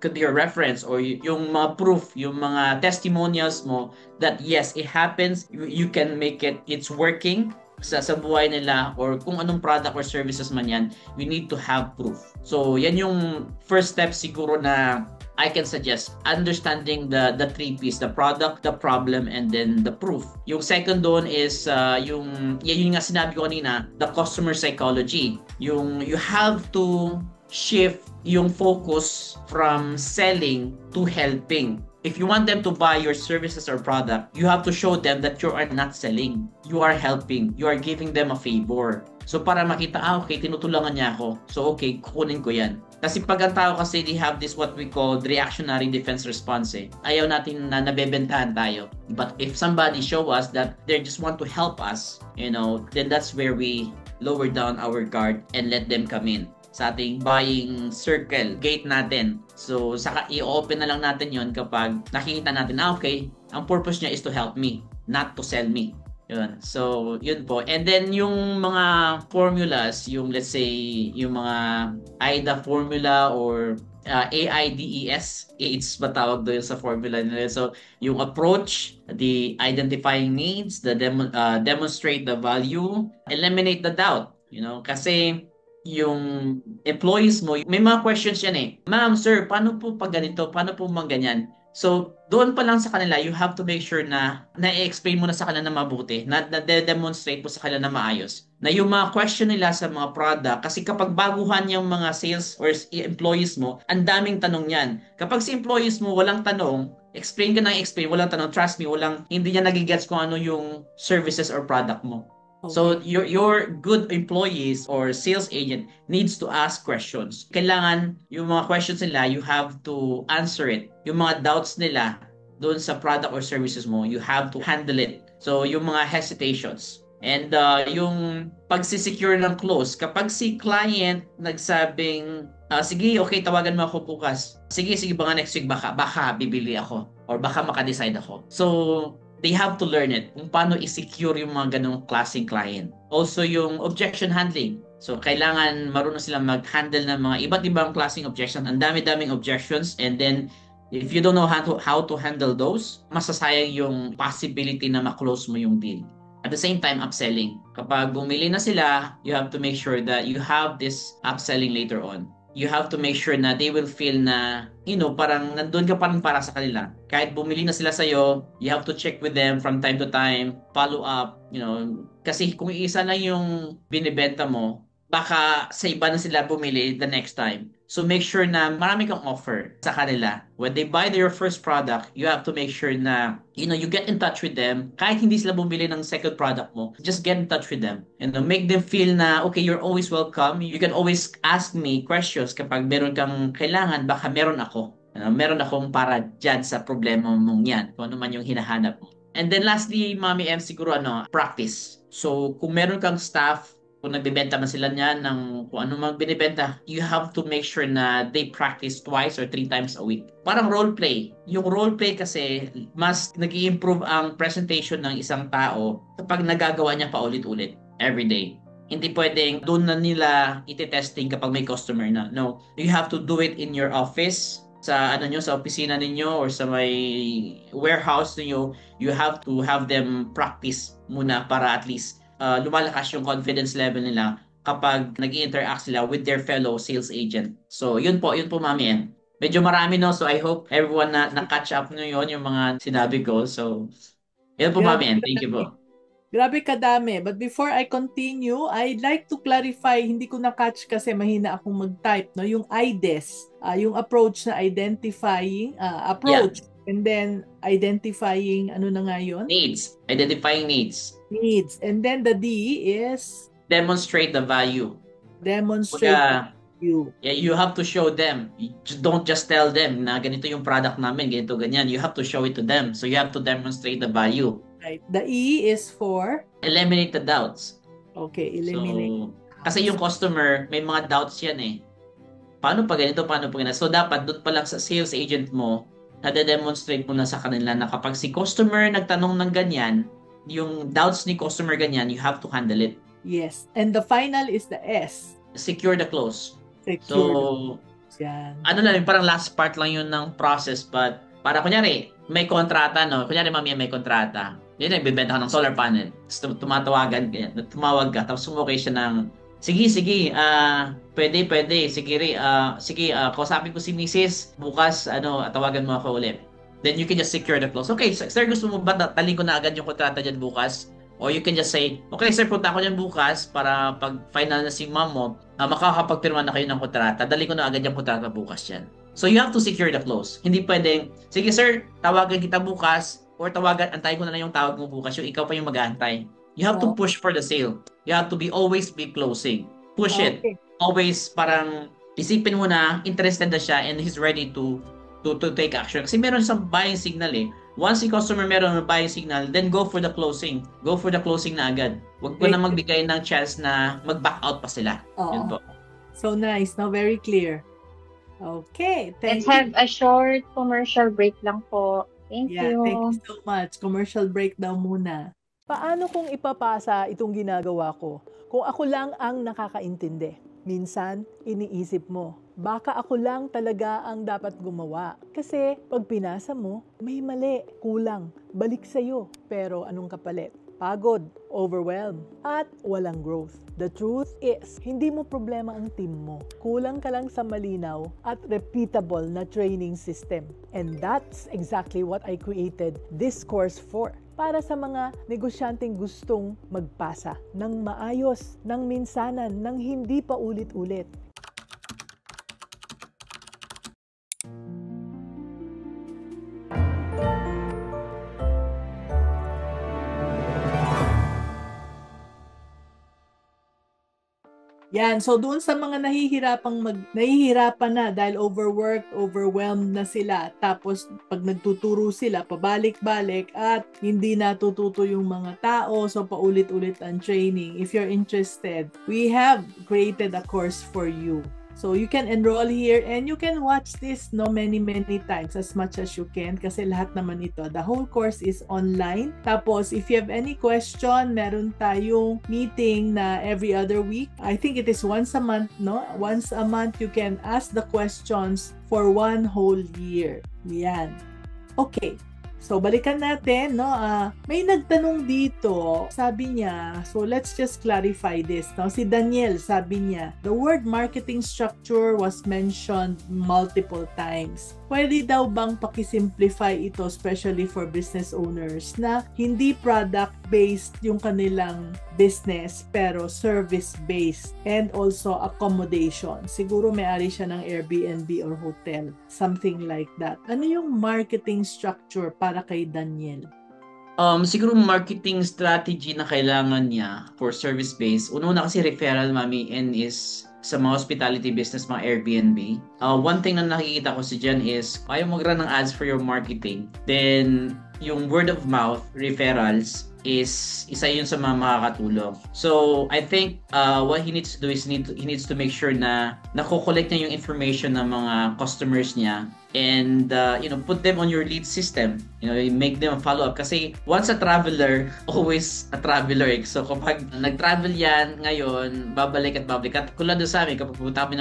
could be a reference or yung mga proof, yung mga testimonials mo that yes, it happens, you can make it, it's working sa buhay nila or kung anong product or services man yan, you need to have proof. So, yan yung first step siguro na I can suggest, understanding the 3 P's, the product, the problem, and then the proof. Yung second doon is yung nga sinabi ko kanina, the customer psychology. Yung you have to shift yung focus from selling to helping. If you want them to buy your services or product, you have to show them that you are not selling. You are helping. You are giving them a favor. So para makita, okay, tinutulungan niya ako. So okay, kukunin ko yan. Kasi pag ang tao kasi, they have this what we call reactionary defense response. Ayaw natin na nabebentahan tayo. But if somebody show us that they just want to help us, then that's where we lower down our guard and let them come in sa ating buying circle, gate natin. So, saka i-open na lang natin yon kapag nakikita natin, okay, ang purpose niya is to help me, not to sell me. Yun. So, yun po. And then, yung mga formulas, yung let's say, yung mga AIDA formula or AIDS, AIDS ba tawag doon sa formula nila. So, yung approach, the identifying needs, the demonstrate the value, eliminate the doubt. Kasi yung employees mo, may mga questions yan Ma'am, sir, paano po pag ganito? Paano po mang ganyan? So, doon pa lang sa kanila, you have to make sure na na-explain mo na sa kanila na mabuti, na demonstrate mo sa kanila na maayos. Na yung mga question nila sa mga product, kasi kapag baguhan yung mga sales or employees mo, ang daming tanong yan. Kapag si employees mo walang tanong, explain ka ng explain, walang tanong, trust me, hindi niya nagigets kung ano yung services or product mo. Okay. So, your good employees or sales agent needs to ask questions. Kailangan yung mga questions nila, you have to answer it. Yung mga doubts nila doon sa product or services mo, you have to handle it. So, yung mga hesitations. And yung pagsisecure ng close, kapag si client nagsabing, sige, okay, tawagan mo ako bukas. Sige, baka next week, baka bibili ako. Or baka makadecide ako. So, they have to learn it, kung paano i-secure yung mga ganong klaseng client. Also, yung objection handling. So, kailangan marunong silang mag-handle ng mga iba't ibang klaseng objection. Ang dami-daming objections. And then, if you don't know how to handle those, masasayang yung possibility na ma-close mo yung deal. At the same time, upselling. Kapag bumili na sila, you have to make sure that you have this upselling later on. You have to make sure na they will feel na, parang nandun ka pa rin para sa kanila. Kahit bumili na sila sa'yo, you have to check with them from time to time, follow up, kasi kung isa lang yung binibenta mo, baka sa iba na sila bumili the next time. So make sure na marami kang offer sa kanila. When they buy your first product, you have to make sure na you get in touch with them. Kahit hindi sila bumili ng second product mo, just get in touch with them. Make them feel na, okay, you're always welcome. You can always ask me questions kapag meron kang kailangan, baka meron ako. Meron akong para dyan sa problema mong yan, kung ano man yung hinahanap mo. And then lastly, Mami M, siguro practice. So kung meron kang staff, kung nagbibenta man sila niyan ng kung ano mang binibenta, you have to make sure na they practice 2 or 3 times a week. Parang role play. Yung role play kasi, mas nag-i-improve ang presentation ng isang tao kapag nagagawa niya paulit-ulit every day. Hindi pwedeng doon na nila iti-testing kapag may customer na. No, you have to do it in your office, sa sa opisina ninyo or sa may warehouse niyo. You have to have them practice muna para at least lumalakas yung confidence level nila kapag nag-interact sila with their fellow sales agent. So, yun po Mami M. Medyo marami so I hope everyone na catch up nyo yung mga sinabi ko. So, yun po Mami M. Thank you po. Grabe kadami. But before I continue, I'd like to clarify, hindi ko na-catch kasi mahina akong mag-type, yung IDES, yung approach na identifying, approach, and then identifying, ano na nga yun? Needs. Identifying needs. Needs. And then the D is? Demonstrate the value. Demonstrate the value. Yeah, you have to show them. Don't just tell them na ganito yung product namin, ganito, ganyan. You have to show it to them. So you have to demonstrate the value. Right. The E is for? Eliminate the doubts. Okay, eliminate. So, kasi yung customer, may mga doubts yan eh. Paano pa ganito, paano pa ganito? So dapat doon pa lang sa sales agent mo, nade-demonstrate mo na sa kanila na kapag si customer nagtanong ng ganyan, yung doubts ni customer ganyan, you have to handle it. Yes. And the final is the S. Secure the close. Secure yan. Parang last part lang yun ng process, but para kunyari, may kontrata, kunyari Mami, may kontrata. Yun, nagbibenta ka ng solar panel. Tumawag ka, tapos sumukay siya ng, sige, pwede, sige, kausapin ko si Mrs. Bukas, tawagan mo ako ulit. Then you can just secure the close. Okay, sir, gusto mo ba taling ko na agad yung kontrata dyan bukas? Or you can just say, okay sir, punta ako dyan bukas para pag final na si ma'am mo, makakapagpirma na kayo ng kontrata. Dali ko na agad yung kontrata bukas yan. So you have to secure the close. Hindi pwedeng, sige sir, tawagan kita bukas, or antayin ko na lang yung tawag mo bukas, yung ikaw pa yung mag-aantay. You have to push for the sale. You have to always be closing. Push it. Always parang isipin mo na interested na siya and he's ready to take action. Kasi meron siyang buying signal eh. Once si customer meron ng buying signal, then go for the closing. Go for the closing na agad. Huwag ko na magbigay ng chance na mag-back out pa sila. Yun po. So nice. Now very clear. Okay. Let's have a short commercial break lang po. Thank you. Thank you so much. Commercial break daw muna. Paano kung ipapasa itong ginagawa ko? Kung ako lang ang nakakaintindi. Minsan, iniisip mo, baka ako lang talaga ang dapat gumawa. Kasi pag pinasa mo, may mali, kulang, balik sa'yo. Pero anong kapalit? Pagod, overwhelmed, at walang growth. The truth is, hindi mo problema ang team mo. Kulang ka lang sa malinaw at repeatable na training system. And that's exactly what I created this course for. Para sa mga negosyanteng gustong magpasa ng maayos, ng minsanan, ng hindi pa ulit-ulit. Yan, so doon sa mga nahihirapan na dahil overworked, overwhelmed na sila, tapos pag nagtuturo sila, pabalik-balik at hindi natututo yung mga tao, so paulit-ulit ang training. If you're interested, we have created a course for you. So you can enroll here and you can watch this many times as much as you can kasi lahat naman ito. The whole course is online. Tapos if you have any question, meron tayong meeting na every other week. I think it is once a month, no? Once a month you can ask the questions for 1 whole year. Yan. Okay. So, balikan natin, no? May nagtanong dito, sabi niya, so let's just clarify this, no? Si Daniel, sabi niya, the word marketing structure was mentioned multiple times. Pwede daw bang pakisimplify ito, especially for business owners, na hindi product-based yung kanilang business, pero service-based and also accommodation. Siguro may-ari siya ng Airbnb or hotel, something like that. Ano yung marketing structure para kay Daniel? Siguro marketing strategy na kailangan niya for service-based. Una kasi referral, Mami, and is sa mga hospitality business, mga Airbnb. One thing na nakikita ko si Jen is ayaw mag-run ng ads for your marketing. Then, yung word of mouth, referrals, is isa yun sa mga makakatulong. So, I think what he needs to do is he needs to make sure na nako-collect niya yung information ng mga customers niya and put them on your lead system. Make them follow up kasi once a traveler, always a traveler. So kapag nag-travel yan ngayon, babalik at kulad sa amin kapag pupunta kami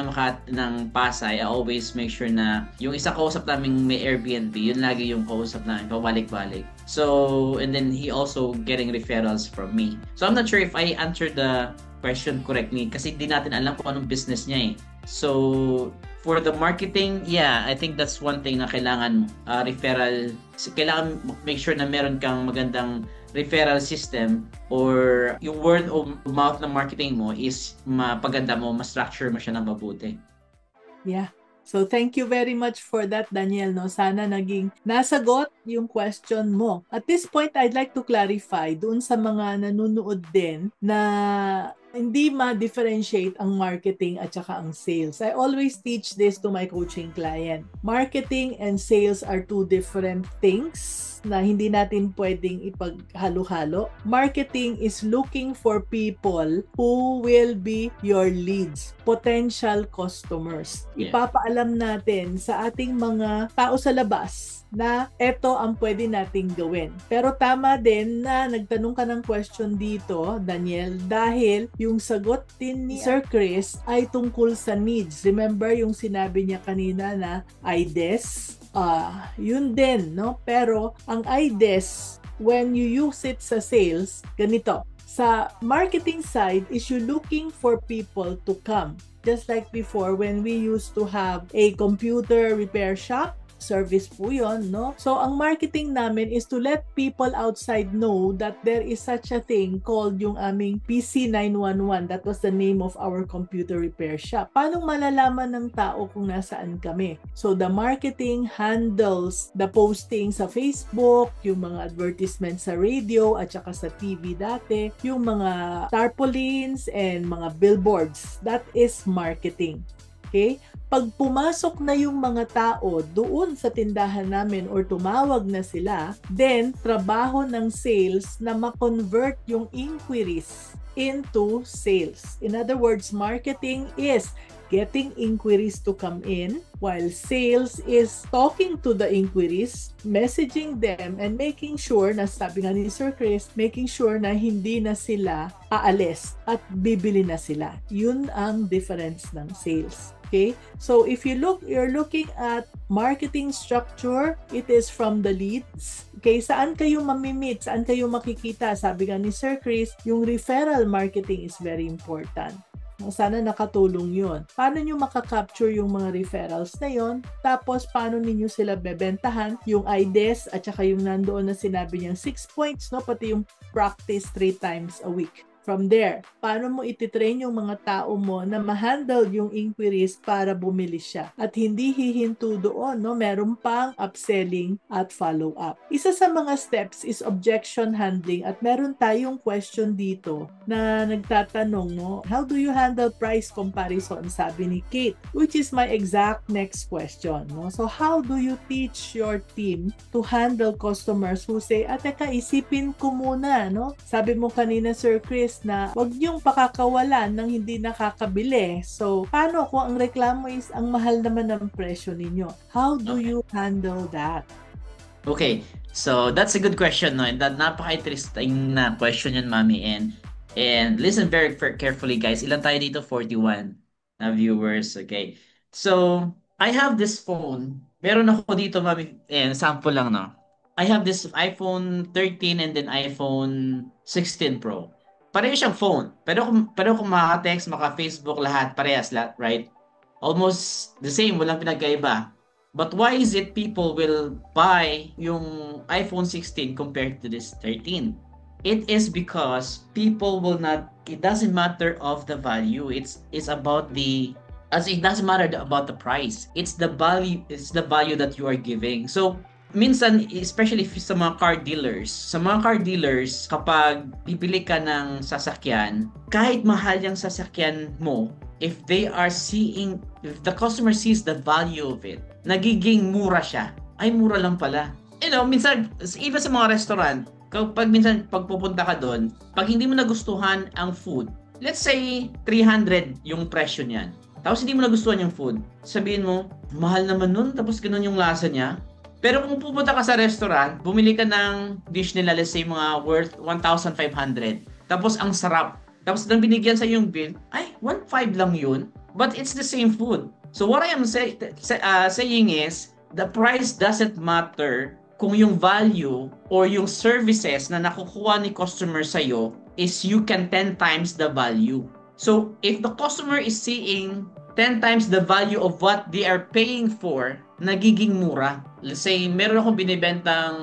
ng Pasay, I always make sure na yung isa kausap namin may Airbnb, yun lagi yung kausap namin, pabalik-balik. So, and then he also getting referrals from me. So I'm not sure if I answered the question correctly kasi di natin alam kung anong business niya eh. So, for the marketing, yeah, I think that's one thing na kailangan referral. Kailangan make sure na meron kang magandang referral system or yung word of mouth na marketing mo is mapaganda mo, ma-structure mo siya ng mabuti. Yeah. So, thank you very much for that, Daniel. No? Sana naging nasagot yung question mo. At this point, I'd like to clarify doon sa mga nanonood din na hindi ma-differentiate ang marketing at saka ang sales. I always teach this to my coaching client. Marketing and sales are two different things na hindi natin pwedeng ipaghalo-halo. Marketing is looking for people who will be your leads, potential customers. Yeah. Ipapaalam natin sa ating mga tao sa labas na ito ang pwede nating gawin. Pero tama din na nagtanong ka ng question dito, Daniel, dahil yung sagot din ni Sir Chris ay tungkol sa needs. Remember yung sinabi niya kanina na IDES? Yun din, no? Pero ang IDES, when you use it sa sales, ganito. Sa marketing side is you looking for people to come. Just like before when we used to have a computer repair shop, service po yun, no? So, ang marketing namin is to let people outside know that there is such a thing called yung aming PC 911. That was the name of our computer repair shop. Paano malalaman ng tao kung nasaan kami? So, the marketing handles the posting sa Facebook, yung mga advertisements sa radio at saka sa TV dati, yung mga tarpaulins and mga billboards. That is marketing. Okay? Pag pumasok na yung mga tao doon sa tindahan namin or tumawag na sila, then trabaho ng sales na ma-convert yung inquiries into sales. In other words, marketing is getting inquiries to come in, while sales is talking to the inquiries, messaging them, and making sure na, sabi nga ni Sir Chris, making sure na hindi na sila aalis at bibili na sila. Yun ang difference ng sales. Okay? So if you're looking at marketing structure, it is from the leads. Okay, saan kayo mamimit? Saan kayo makikita? Sabi nga ni Sir Chris, yung referral marketing is very important. Sana nakatulong yun. Paano nyo makakapture yung mga referrals na yun? Tapos, paano ninyo sila bebentahan? Yung IDES at saka yung nandoon na sinabi niyang 6 points, no? Pati yung practice 3 times a week. From there, paano mo ititrain yung mga tao mo na ma-handle yung inquiries para bumili siya? At hindi hihinto doon, no? Meron pang upselling at follow-up. Isa sa mga steps is objection handling at meron tayong question dito na nagtatanong, no? How do you handle price comparison? Sabi ni Kate, which is my exact next question, no? So, how do you teach your team to handle customers who say, teka, isipin ko muna, no? Sabi mo kanina, Sir Chris, na wag niyong pakakawalan ng hindi nakakabili. So, paano kung ang reklamo is ang mahal naman ng presyo ninyo? How do you handle that? Okay, so that's a good question, no? And that napaka-interesting na question yan, Mami. And listen very carefully, guys. Ilan tayo dito? 41 na viewers, okay? So, I have this phone. Meron ako dito, Mami, sample lang, no? I have this iPhone 13 and then iPhone 16 Pro. Pareho siyang phone. Pero kung maka-text, maka-Facebook, lahat, parehas lahat, right? Almost the same, walang pinagkaiba. But why is it people will buy yung iPhone 16 compared to this 13? It is because people will not, it doesn't matter of the value. It's about the, as it doesn't matter about the price. It's the value that you are giving. So, minsan, especially sa mga car dealers, kapag bibili ka ng sasakyan, kahit mahal yung sasakyan mo, if the customer sees the value of it, nagiging mura siya. Ay, mura lang pala. Minsan, even sa mga restaurant, kapag minsan pagpupunta ka doon, pag hindi mo nagustuhan ang food, let's say 300 yung presyo niyan. Tapos hindi mo nagustuhan yung food, sabihin mo, mahal naman nun, tapos ganun yung lasa niya. Pero kung pupunta ka sa restaurant, bumili ka ng dish nila, let's say mga worth 1,500. Tapos ang sarap. Tapos nang binigyan sa yung bill, ay, 1,500 lang yun. But it's the same food. So what I am saying is, the price doesn't matter kung yung value or yung services na nakukuha ni customer sa'yo is you can 10 times the value. So, if the customer is seeing 10 times the value of what they are paying for, nagiging mura. Let's say, meron akong binibentang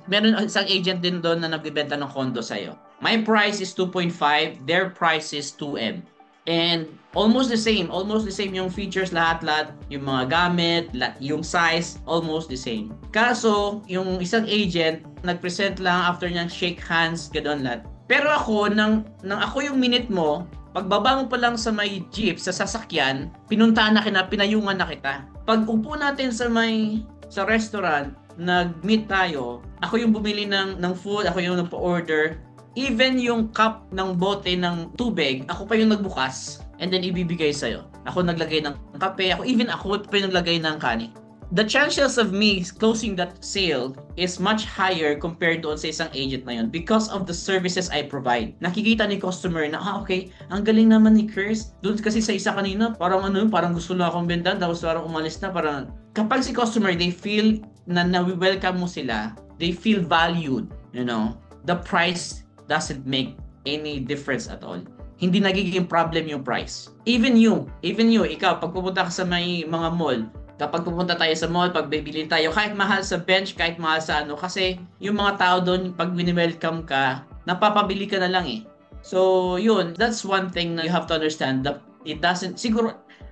meron isang agent din doon na nagbibenta ng condo sa'yo. My price is 2.5, their price is 2M. And almost the same yung features lahat, yung mga gamit, yung size, almost the same. Kaso, yung isang agent, nag-present lang after niyang shake hands, gano'n lahat. Pero ako, nang ako yung minute mo, pagbaba mo pa lang sa may jeep, sa sasakyan, pinuntahan na pinayungan na kita. Pag upo natin sa restaurant, nag-meet tayo, ako yung bumili ng food, ako yung nagpa-order, even yung cup ng bote ng tubig, ako pa yung nagbukas and then ibibigay sa'yo. Ako naglagay ng kape, ako pa yung naglagay ng kanin. The chances of me closing that sale is much higher compared doon sa isang agent na yun because of the services I provide. Nakikita ni customer na, okay, ang galing naman ni Chris. Doon kasi sa isa kanina, parang gusto lang akong bentan, tapos parang umalis na, parang kapag si customer, they feel na welcome mo sila, they feel valued, the price doesn't make any difference at all. Hindi nagiging problem yung price. Even you, ikaw, pag pupunta ka sa may mga mall, kapag pupunta tayo sa mall, pag bibili tayo, kahit mahal sa bench, kahit mahal sa kasi yung mga tao doon, pag wini-welcome ka, napapabili ka na lang eh. So, yun, that's one thing na you have to understand that it doesn't,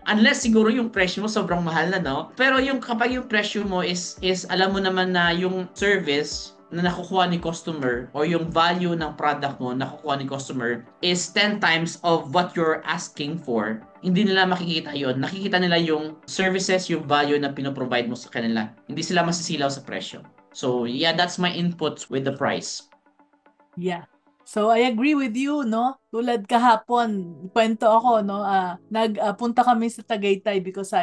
unless siguro yung presyo mo sobrang mahal na, no? Pero kapag yung presyo mo is alam mo naman na yung service na nakukuha ni customer or yung value ng product mo nakukuha ni customer is 10 times of what you're asking for, hindi nila makikita yon. Nakikita nila yung services, yung value na pinoprovide mo sa kanila. Hindi sila masisilaw sa presyo. So, yeah, that's my input with the price. Yeah. So, I agree with you, no? Tulad kahapon, kwento ako, no? Nagpunta kami sa Tagaytay because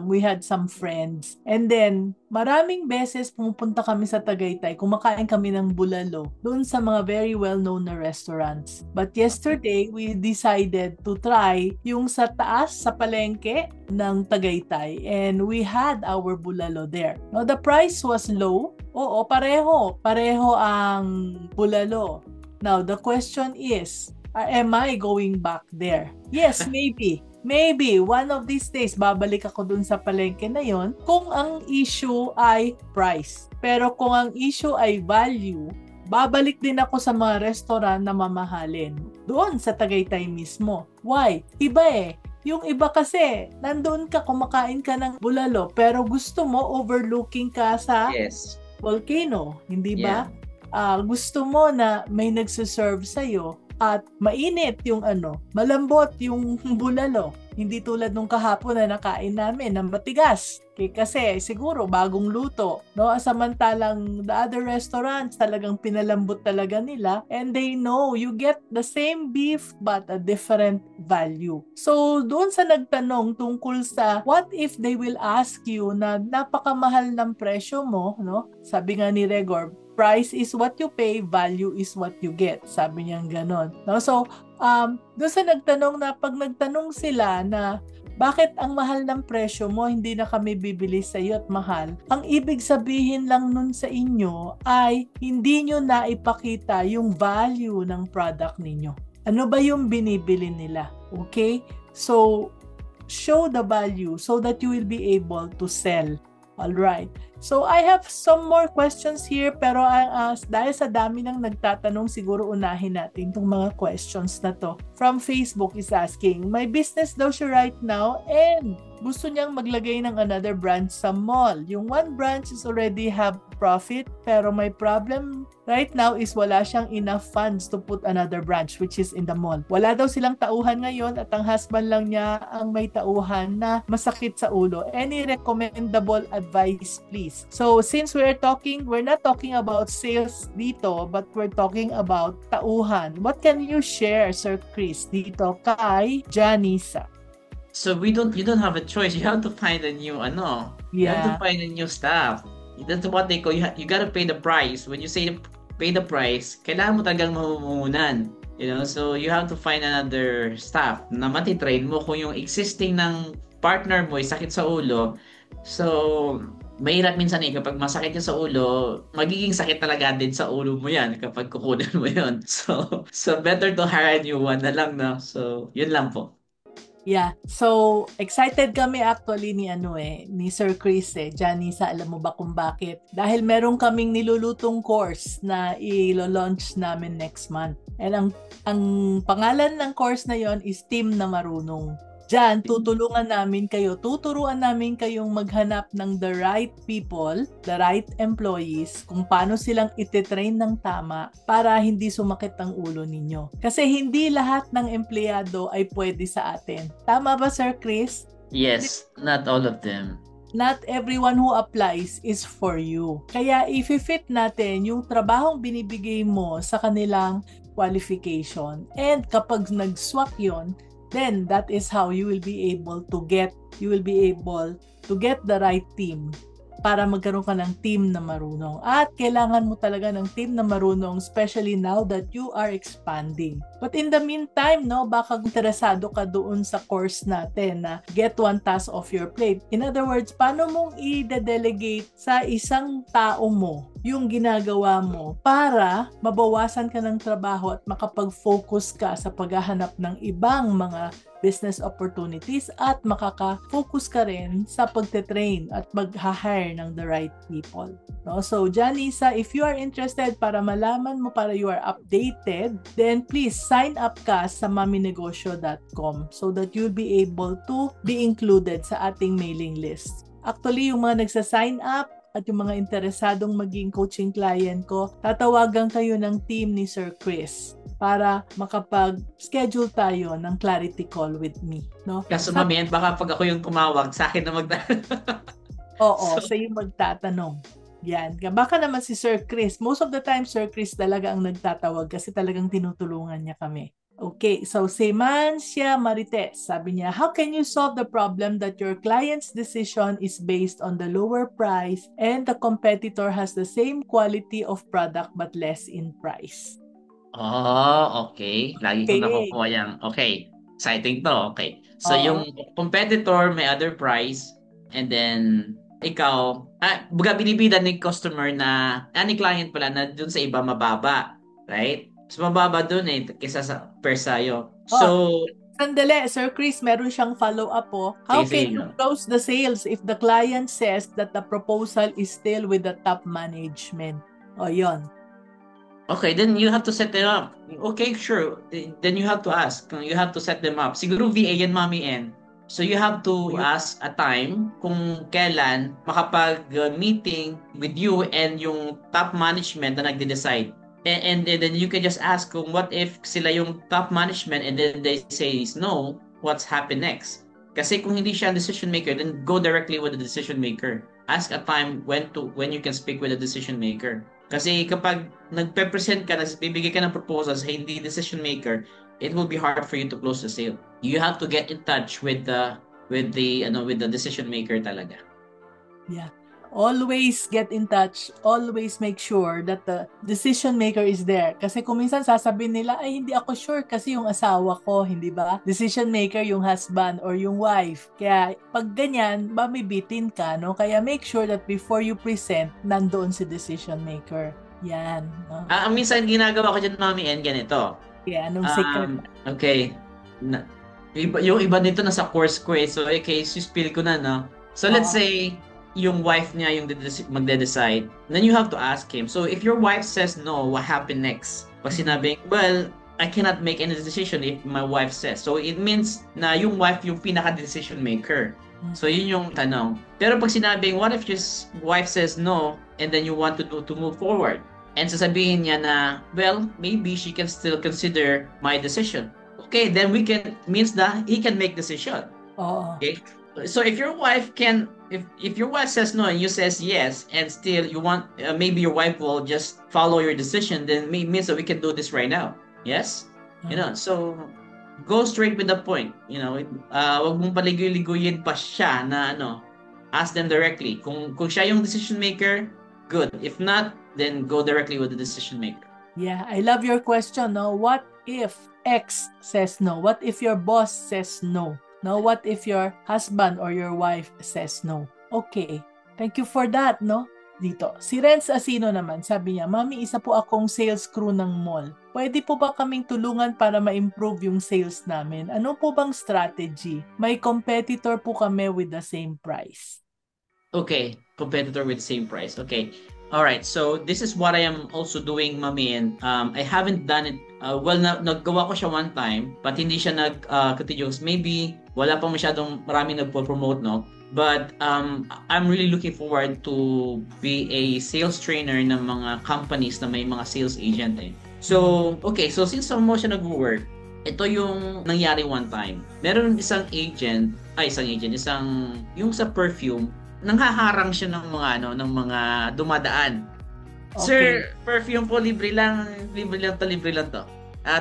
we had some friends. And then, maraming beses pumupunta kami sa Tagaytay, kumakain kami ng bulalo doon sa mga very well-known na restaurants. But yesterday, we decided to try yung sa taas, sa palengke ng Tagaytay. And we had our bulalo there. No, the price was low. Oo, pareho ang bulalo. Now, the question is, am I going back there? Yes, maybe. Maybe, one of these days, babalik ako dun sa palengke na yon kung ang issue ay price. Pero kung ang issue ay value, babalik din ako sa mga restaurant na mamahalin. Doon sa Tagaytay mismo. Why? Iba eh. Yung iba kasi, nandoon ka, kumakain ka ng pero gusto mo overlooking ka sa volcano. Hindi ba? Yeah. Gusto mo na may nagsiserve sa'yo at mainit yung malambot yung bulalo. Hindi tulad nung kahapon na nakain namin ng matigas. Kasi siguro bagong luto, no? Samantalang the other restaurants talagang pinalambot talaga nila and they know you get the same beef but a different value. So doon sa nagtanong tungkol sa what if they will ask you na napakamahal ng presyo mo, no? Sabi nga ni Regor, price is what you pay, value is what you get. Sabi niya ganon. No? So, doon sa nagtanong na pag nagtanong sila na bakit ang mahal ng presyo mo, hindi na kami bibili sa iyo at mahal? Ang ibig sabihin lang nun sa inyo ay hindi nyo naipakita yung value ng product ninyo. Ano ba yung binibili nila? Okay? So, show the value so that you will be able to sell. Alright. So, I have some more questions here pero dahil sa dami ng nagtatanong, siguro unahin natin itong mga questions na to. From Facebook is asking, may business daw siya right now and gusto niyang maglagay ng another branch sa mall. Yung one branch is already have profit pero may problem right now is wala siyang enough funds to put another branch which is in the mall. Wala daw silang tauhan ngayon at ang husband lang niya ang may tauhan na masakit sa ulo. Any recommendable advice please? So since we're not talking about sales dito but we're talking about tauhan. What can you share, Sir Chris, dito kay Janisa? So you don't have a choice. You have to find a new You have to find a new staff. That's what they call you gotta pay the price. When you say pay the price, kailangan mo talagang mamumuhunan. So you have to find another staff na matitrain mo kung yung existing ng partner mo ay sakit sa ulo. So mahirap minsan kapag masakit yung sa ulo, magiging sakit talaga din sa ulo mo yan kapag kukunan mo yun. So better to hire a new one na lang, no? So yun lang po. Yeah. So, excited kami actually ni Sir Chris Janisa, alam mo ba kung bakit? Dahil meron kaming nilulutong course na i-launch namin next month. And ang pangalan ng course na yon is Team na Marunong. Diyan, tuturuan namin kayong maghanap ng the right people, the right employees, kung paano silang ititrain ng tama para hindi sumakit ang ulo ninyo. Kasi hindi lahat ng empleyado ay pwede sa atin. Tama ba, Sir Chris? Yes, not all of them. Not everyone who applies is for you. Kaya i-fit natin yung trabahong binibigay mo sa kanilang qualification. And kapag nag-swak yon, then that is how you will be able to get the right team para magkaroon ka ng team na marunong. At kailangan mo talaga ng team na marunong, especially now that you are expanding. But in the meantime, baka interesado ka doon sa course natin na get one task off your plate. In other words, paano mong i-delegate sa isang tao mo yung ginagawa mo para mabawasan ka ng trabaho at makapag-focus ka sa paghahanap ng ibang mga business opportunities at makaka-focus ka rin sa pagte-train at mag-hire ng the right people. So, Janisa, if you are interested para malaman mo, para you are updated, then please sign up ka sa maminegosyo.com so that you'll be able to be included sa ating mailing list. Actually, yung mga nagsa-sign up at yung mga interesadong maging coaching client ko, tatawagan kayo ng team ni Sir Chris para makapag-schedule tayo ng clarity call with me. Kaso mami, baka pag ako yung tumawag, sa akin na Oo, sa yung magtatanong. Yan. Baka naman si Sir Chris. Most of the time, Sir Chris talaga ang nagtatawag kasi talagang tinutulungan niya kami. Okay, so Semancia Marites, sabi niya, how can you solve the problem that your client's decision is based on the lower price and the competitor has the same quality of product but less in price? Oh, okay. Lagi ko nakukuha yan. Okay. Exciting to. Okay. So, yung competitor may other price and then ikaw, binibidan ni customer na, ni client pala na dun sa iba mababa. Right? So, mababa dun kesa sa persayo. So, sandali, Sir Chris, meron siyang follow-up po. How can you close the sales if the client says that the proposal is still with the top management? Yon. Okay, then you have to set them up. Okay, sure. Then you have to ask. You have to set them up. Siguro VA yan, Mami N. So you have to ask a time kung kailan makapag-meeting with you and yung top management na nagde-decide. And then you can just ask kung what if sila yung top management and then they say no, what's happen next? Kasi kung hindi siya decision maker, then go directly with the decision maker. Ask a time when you can speak with the decision maker. Kasi kapag nagpe-present ka, bibigay ka ng proposal sa hindi decision maker, it will be hard for you to close the sale. You have to get in touch with the decision maker talaga. Yeah. Always get in touch. Always make sure that the decision maker is there. Kasi kung minsan sasabihin nila, ay hindi ako sure kasi yung asawa ko, hindi ba? Decision maker yung husband or yung wife. Kaya pag ganyan, mamibitin ka, no? Kaya make sure that before you present, nandoon si decision maker. Yan. No? Minsan ginagawa ko dyan, Mami N, ganito. Kaya anong secret? Okay. Yung iba dito nasa course ko eh. So, okay, spill ko na, no? So, let's say, yung wife niya yung magde-decide, then you have to ask him. So, if your wife says no, what happened next? Pag sinabing, well, I cannot make any decision if my wife says. So, it means na yung wife yung pinaka-decision maker. So, yun yung tanong. Pero pag sinabing, what if your wife says no, and then you want to move forward? And sasabihin niya na, well, maybe she can still consider my decision. Okay, then means that he can make decision. Okay? So if your wife if your wife says no and you says yes, and still you want, maybe your wife will just follow your decision, then means that we can do this right now. Yes? So go straight with the point. Wag mong paligoy-ligoyin pa siya na ask them directly. Kung siya yung decision maker, good. If not, then go directly with the decision maker. Yeah, I love your question, no? What if X says no? What if your boss says no? No, what if your husband or your wife says no? Okay. Thank you for that, no? Dito. Si Renz Asino naman, sabi niya, Mami, isa po akong sales crew ng mall. Pwede po ba kaming tulungan para ma-improve yung sales namin? Ano po bang strategy? May competitor po kami with the same price. Okay, competitor with the same price. Okay. Alright, so this is what I am also doing, Mami, and I haven't done it. Naggawa ko siya one time, but hindi siya nag-continuous. Maybe wala pa masyadong maraming nagpo-promote, no? But I'm really looking forward to be a sales trainer ng mga companies na may mga sales agent eh. So, okay, so since mo siya nag-work, ito yung nangyari one time. Meron isang yung sa perfume, nanghaharang siya ng mga dumadaan. Okay. Sir, perfume po libre lang to.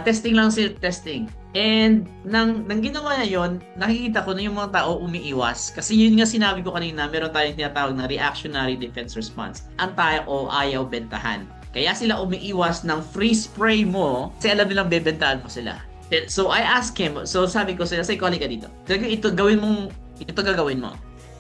Testing lang sir, testing. And nang ginawa niya yon, nakikita ko na yung mga tao umiiwas. Kasi yun nga sinabi ko kanina, meron tayong tinatawag na reactionary defense response. Ang tayo ayaw bentahan. Kaya sila umiiwas ng free spray mo kasi alam nilang bebentahan mo sila. So I asked him, so sabi ko sila, say colleague ka dito. Ito gagawin mo.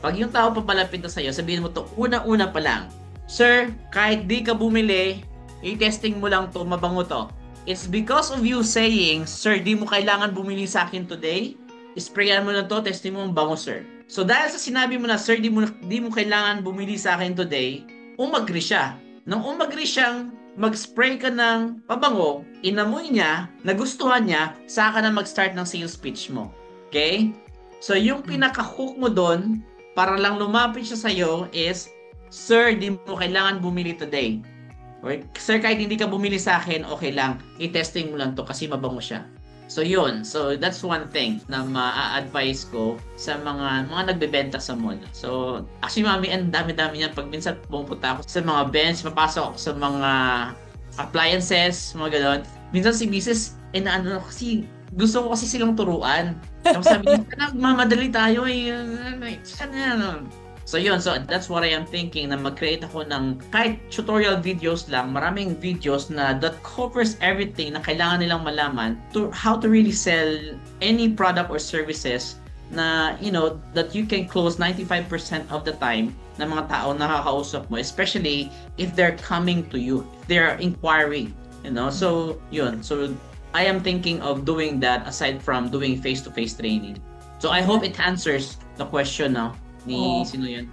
Pag yung tao papalapit na sa'yo, sabihin mo to una-una pa lang, Sir, kahit di ka bumili, i-testing mo lang to, mabango to. It's because of you saying, Sir, di mo kailangan bumili sa akin today, sprayan mo lang to, testing mo, mabango, sir. So dahil sa sinabi mo na, Sir, di mo kailangan bumili sa akin today, umagri siya. Nang umagri siyang mag-spray ka ng pabango, inamoy niya, nagustuhan niya, saka na mag-start ng sales pitch mo. Okay? So yung pinaka-hook mo doon, para lang lumapit siya sa'yo is, Sir, di mo kailangan bumili today. Or, Sir, kahit hindi ka bumili sa akin, okay lang. I-testing mo lang to kasi mabango siya. So, yun. So, that's one thing na ma-advise ko sa mga nagbebenta sa mall. So, actually, Mami, ang dami-dami yan. Pag minsan pumunta ako sa mga bench, papasok ako sa mga appliances, mga gano'n. Minsan si Mrs. kasi gusto ko kasi silang turuan. Tapos sabi niya, mamadali tayo eh. So yun, so that's what I am thinking, na mag-create ako ng kahit tutorial videos lang, maraming videos that covers everything na kailangan nilang malaman to how to really sell any product or services na, that you can close 95% of the time ng mga tao na nakakausap mo, especially if they're coming to you, if they're inquiring, So, yun. So, I am thinking of doing that aside from doing face-to-face training. So I hope it answers the question now ni sino yun.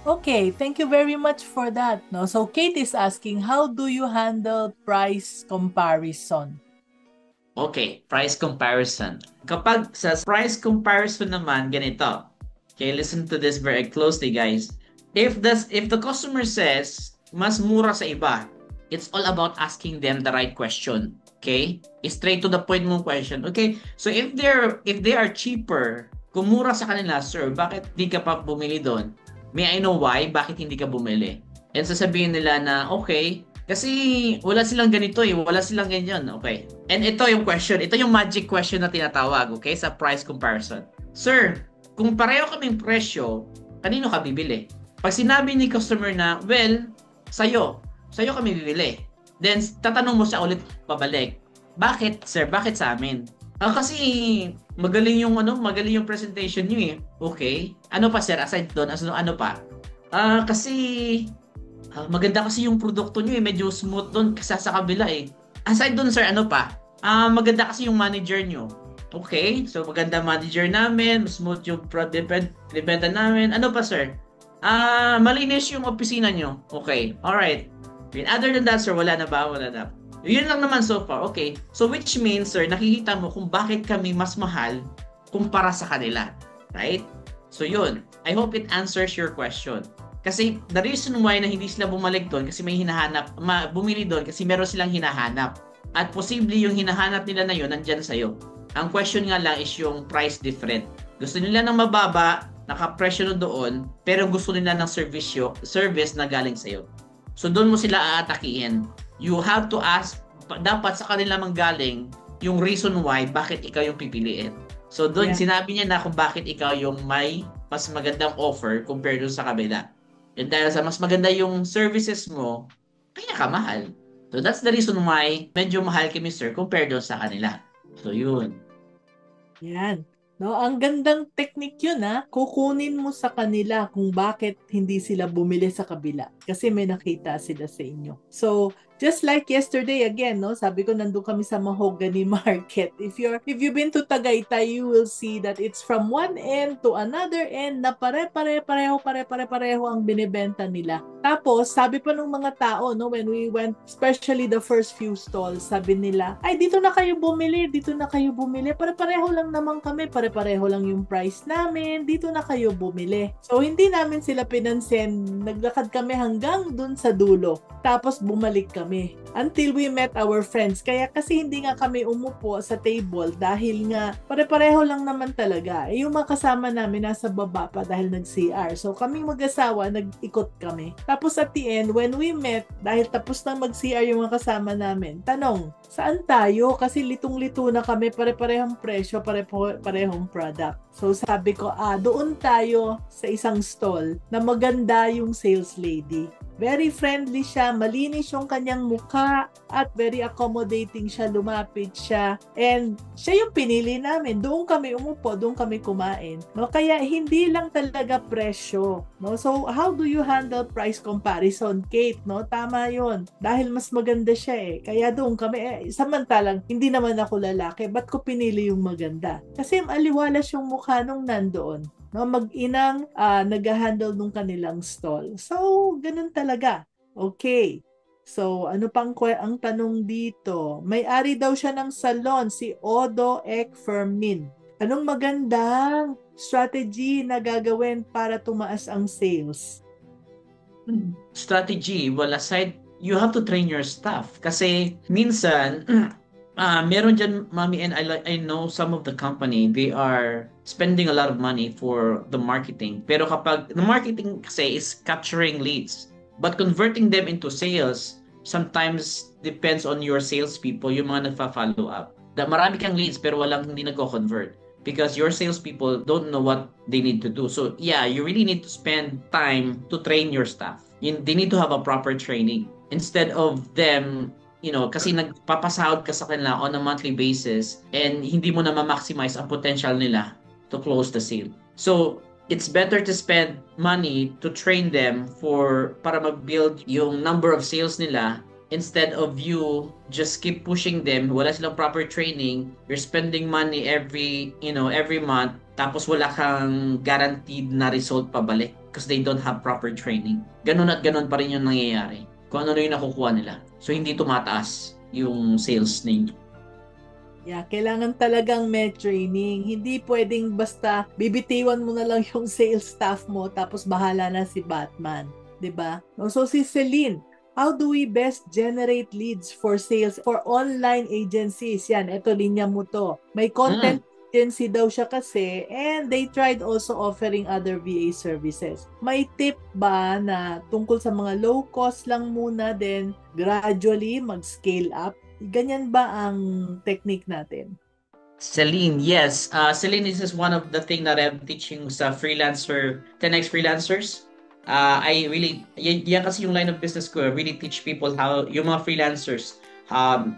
Okay, thank you very much for that. No, so Kate is asking, how do you handle price comparison? Okay, price comparison. Kapag sa price comparison naman ganito. Okay, listen to this very closely, guys. If the customer says mas mura sa iba, it's all about asking them the right question. Okay? Straight to the point mong question. Okay? So if they are cheaper, kung mura sa kanila, Sir, bakit di ka pa bumili doon? May I know why? Bakit hindi ka bumili? And sasabihin nila na, okay, kasi wala silang ganito eh, wala silang ganyan. Okay. And ito yung question, ito yung magic question na tinatawag, okay, sa price comparison. Sir, kung pareho kaming presyo, kanino ka bibili? Pag sinabi ni customer na, well, sa'yo kami bibili. Then, tatanong mo siya ulit pabalik. Bakit, sir? Bakit sa amin? Kasi magaling yung presentation niyo eh. Okay. Ano pa, sir? Aside doon, ano pa? Kasi maganda kasi yung produkto niyo eh. Medyo smooth doon kasi sa kabila eh. Aside doon, sir, ano pa? Maganda kasi yung manager niyo. Okay. So, maganda manager namin. Smooth yung benta namin. Ano pa, sir? Malinis yung opisina niyo. Okay. Alright. Other than that, sir, wala na ba? Wala na. Yun lang naman so far. Okay. So which means, sir, nakikita mo kung bakit kami mas mahal kumpara sa kanila. Right? So yun. I hope it answers your question. Kasi the reason why na hindi sila bumalik doon kasi may hinahanap, bumili doon kasi meron silang hinahanap. At posible yung hinahanap nila na yun nandyan sa'yo. Ang question nga lang is yung price different. Gusto nila ng mababa, nakapresyo na doon, pero gusto nila ng service na galing sa'yo. So doon mo sila aatakihin. You have to ask, dapat sa kanila manggaling yung reason why, bakit ikaw yung pipiliin. So doon, sinabi niya na kung bakit ikaw yung may mas magandang offer compared doon sa kabila. And dahil sa mas maganda yung services mo, kaya ka mahal. So that's the reason why medyo mahal kami, sir, compared doon sa kanila. So yun. Yan. No, ang gandang technique yun kukunin mo sa kanila kung bakit hindi sila bumili sa kabila kasi may nakita sila sa inyo. So, just like yesterday again, no, sabi ko nandun kami sa Mahogany Market. If you've been to Tagaytay, you will see that it's from one end to another end na pare-pareho ang binibenta nila. Tapos, sabi pa ng mga tao, no, when we went, especially the first few stalls, sabi nila, ay, dito na kayo bumili, pare-pareho lang naman kami, pare-pareho lang yung price namin, dito na kayo bumili. So, hindi namin sila pinansin, naglakad kami hanggang dun sa dulo. Tapos, bumalik kami. Until we met our friends. Kaya kasi hindi nga kami umupo sa table dahil nga pare-pareho lang naman talaga. Yung mga kasama namin nasa baba pa dahil nag-CR. So, kaming mag-asawa, nag-ikot kami. Tapos at the end, when we met, dahil tapos na mag-CR yung mga kasama namin, tanong, saan tayo? Kasi litong-lito na kami, pare-parehong presyo, pare-parehong product. So sabi ko, doon tayo sa isang stall na maganda yung sales lady. Very friendly siya, malinis yung kanyang mukha, at very accommodating siya, lumapit siya. And siya yung pinili namin. Doon kami umupo, doon kami kumain. No? Kaya hindi lang talaga presyo. No? So, how do you handle price comparison, Kate? No? Tama yun. Dahil mas maganda siya Kaya doon kami, samantalang, hindi naman ako lalaki, ba't ko pinili yung maganda? Kasi aliwalas yung mukha nung nandoon. No, mag-inang nag-handle nung kanilang stall. So, ganun talaga. Okay. So, ano pang ang tanong dito? May-ari daw siya ng salon, si Odo Ek Fermin. Anong magandang strategy na gagawin para tumaas ang sales? Strategy? Well, aside, you have to train your staff. Kasi minsan, meron dyan, Mami, and I know some of the company, they are spending a lot of money for the marketing. Pero kapag the marketing kasi is capturing leads, but converting them into sales, sometimes depends on your salespeople, yung mga nagfa-follow up. Marami kang leads pero hindi nagko-convert because your salespeople don't know what they need to do. So yeah, you really need to spend time to train your staff. They need to have a proper training instead of them kasi nagpapasahod ka sa kanila on a monthly basis and hindi mo na ma-maximize ang potential nila to close the sale. So, it's better to spend money to train them para mag-build yung number of sales nila instead of you just keep pushing them. Wala silang proper training. You're spending money every month tapos wala kang guaranteed na result pabalik because they don't have proper training. Ganun at ganun pa rin yung nangyayari. Kung ano yung nakukuha nila. So, hindi tumataas yung sales ninyo. Yeah, kailangan talagang may training. Hindi pwedeng basta bibitiwan mo na lang yung sales staff mo tapos bahala na si Batman. 'Di ba? So, si Celine, how do we best generate leads for sales for online agencies? Yan, ito linya mo to. May content agency daw siya kasi and they tried also offering other VA services. May tip ba na tungkol sa mga low cost lang muna then gradually mag-scale up? Ganyan ba ang technique natin? Celine, yes. Celine, this is one of the things that I'm teaching sa freelancer, 10x freelancers. Yan kasi yung line of business ko, I really teach people how, yung mga freelancers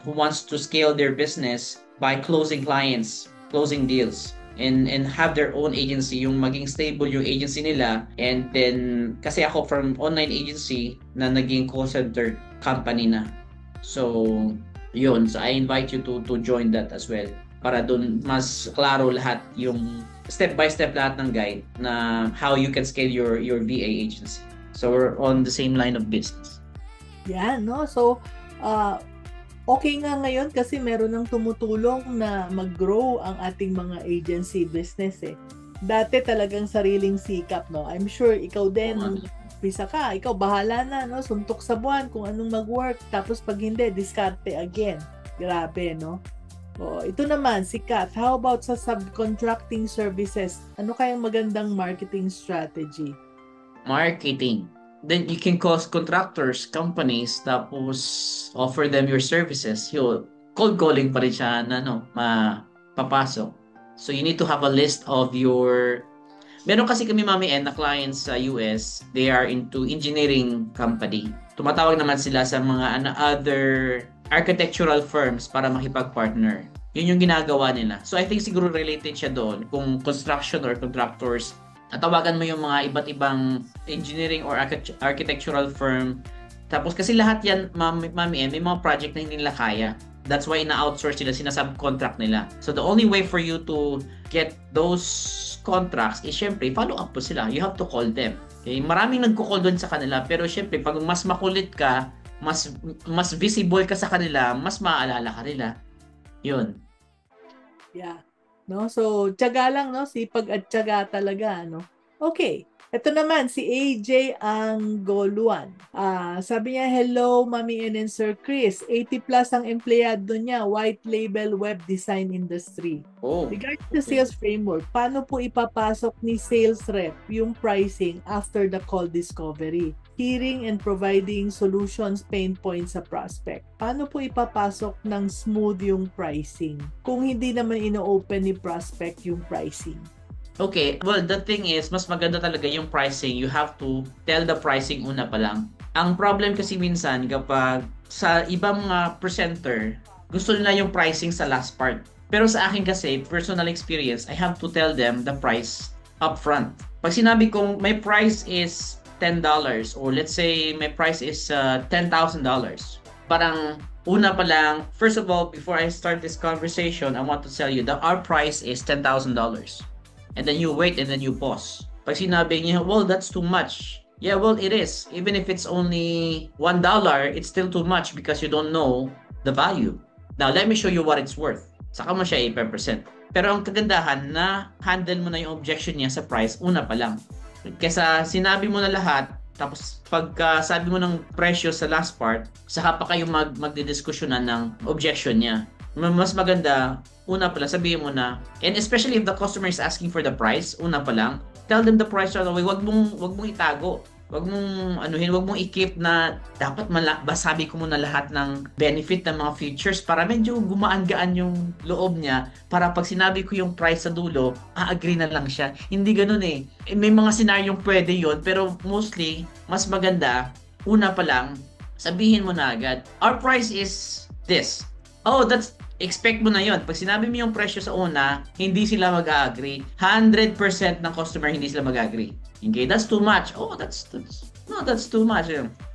who wants to scale their business by closing clients, closing deals, and have their own agency, yung maging stable yung agency nila. And then, kasi ako from online agency na naging call center company na. So, yun. So, I invite you to join that as well. Para dun mas klaro lahat yung step by step lahat ng guide na how you can scale your VA agency. So we're on the same line of business. Yan, no? So, okay nga ngayon kasi meron ng tumutulong na mag-grow ang ating mga agency business eh. Dati talagang sariling sikap, no? I'm sure ikaw din, nung pisa ka, ikaw bahala na, no? Suntok sa buwan kung anong mag-work. Tapos pag hindi, diskarte again. Grabe, no? Oh, ito naman, si Kat. How about sa subcontracting services? Ano kayang magandang marketing strategy? Marketing. Then you can call contractors, companies, tapos offer them your services. Cold calling pa rin siya na mapapasok. So you need to have a list of your... Meron kasi kami Mami na clients sa US, they are into engineering company. Tumatawag naman sila sa mga other architectural firms para makipag-partner. Yun yung ginagawa nila. So I think siguro related siya doon kung construction or contractors. Tawagan mo yung mga iba't ibang engineering or architectural firm. Tapos kasi lahat yan, Mami may mga project na hindi nila kaya. That's why ina-outsource nila, sinasubcontract nila. So the only way for you to get those contracts is syempre, follow up po sila. You have to call them. Okay? Maraming nagko-call doon sa kanila, pero syempre, pag mas makulit ka, mas visible ka sa kanila, mas maaalala ka nila. Yun. Yeah. No? So, tiyaga lang, no? Sipag at tiyaga talaga, no? Okay. Ito naman, si AJ Angoluan. Sabi niya, hello, Mami and Sir Chris. 80 plus ang empleyado niya, white label web design industry. Oh, Regarding the sales framework, paano po ipapasok ni sales rep yung pricing after the call discovery? Hearing and providing solutions, pain points sa prospect. Paano po ipapasok ng smooth yung pricing kung hindi naman ino-open ni prospect yung pricing? Okay, well, the thing is, mas maganda talaga yung pricing. You have to tell the pricing una pa lang. Ang problem kasi minsan kapag sa ibang mga presenter, gusto nila yung pricing sa last part. Pero sa akin kasi, personal experience, I have to tell them the price upfront. Pag sinabi kong my price is $10 or let's say my price is $10,000, parang una pa lang, first of all, before I start this conversation, I want to tell you that our price is $10,000. And then you wait and then you pause. Pag sinabi niya, well, that's too much. Yeah, well, it is. Even if it's only $1, it's still too much because you don't know the value. Now, let me show you what it's worth. Saka mo siya i-present. Pero ang kagandahan na handle mo na yung objection niya sa price, una pa lang. Kesa sinabi mo na lahat, tapos pagka sabi mo ng presyo sa last part, saka pa kayo magdidiskusyonan ng objection niya. Mas maganda, una pa lang, sabihin mo na, and especially if the customer is asking for the price, una pa lang, tell them the price right away. Wag mong itago. Wag mong wag mong i-keep na dapat basabi ko muna lahat ng benefit ng mga features para medyo gumaan-gaan yung loob niya para pag sinabi ko yung price sa dulo, agree na lang siya. Hindi ganoon eh. May mga senaryong pwede yon pero mostly, mas maganda, una pa lang, sabihin mo na agad, our price is this. Oh, expect mo na yon. Pag sinabi mo yung presyo sa una, hindi sila mag-agree. 100% ng customer hindi sila mag-agree. Okay, that's too much. Oh, that's too much.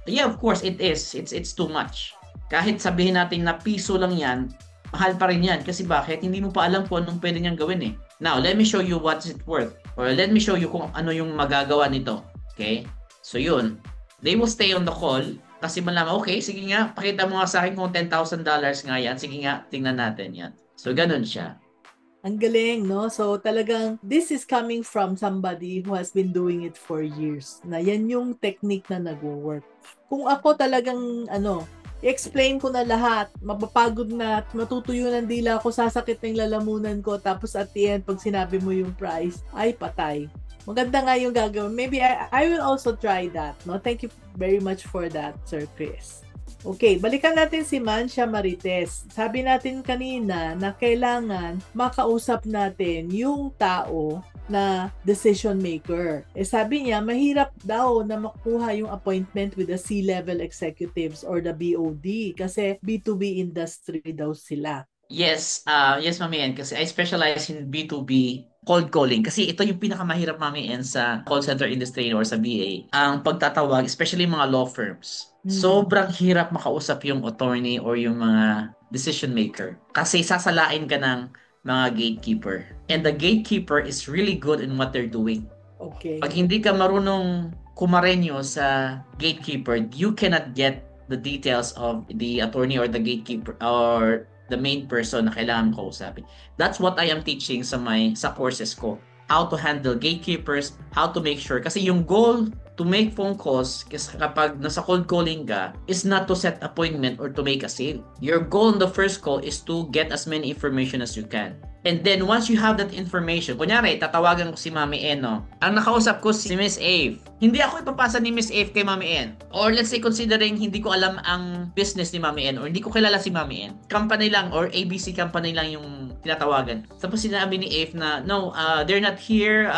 Yeah, of course it is. It's too much. Kahit sabihin natin na piso lang yan, mahal pa rin yan. Kasi bakit? Hindi mo pa alam kung anong pwede niyang gawin eh. Now, let me show you what's it worth. Or let me show you kung ano yung magagawa nito. Okay? So yun. They will stay on the call. Kasi malaman, okay, sige nga, pakita mo nga sa akin kung $10,000 nga yan. Sige nga, tingnan natin yan. So, ganun siya. Ang galing, no? So, talagang, this is coming from somebody who has been doing it for years. Na yan yung technique na nag-work. Kung ako talagang, i-explain ko na lahat, mapapagod na, matutuyo ng dila ako, sasakit ng lalamunan ko, tapos at the end, pag sinabi mo yung price, ay patay. Maganda nga yung gagawin. Maybe I will also try that. No? Thank you very much for that, Sir Chris. Okay, balikan natin si Mancha Marites. Sabi natin kanina na kailangan makausap natin yung tao na decision maker. Sabi niya, mahirap daw na makuha yung appointment with the C-level executives or the BOD kasi B2B industry daw sila. Yes, yes, Mami N, kasi I specialize in B2B cold calling. Kasi ito yung pinakamahirap, Mami N, sa call center industry or sa BA. Ang pagtatawag, especially mga law firms. Sobrang hirap makausap yung attorney or yung mga decision maker. Kasi sasalain ka ng mga gatekeeper. And the gatekeeper is really good in what they're doing. Okay. Pag hindi ka marunong kumarenyo sa gatekeeper, you cannot get the details of the attorney or the gatekeeper or the main person na kailangan ko kausapin. That's what I am teaching sa courses ko. How to handle gatekeepers, how to make sure. Kasi yung goal to make phone calls, kasi kapag nasa cold calling ka, is not to set appointment or to make a sale. Your goal in the first call is to get as many information as you can. And then once you have that information, kunyari, tatawagan ko si Mami N, no? Ang nakausap ko si Miss Ave. Hindi ako ipapasa ni Miss Ave kay Mami N. Or let's say considering hindi ko alam ang business ni Mami N or hindi ko kilala si Mami N. Company lang or ABC company lang yung tinatawagan. Tapos sinabi ni Ave na, no, they're not here,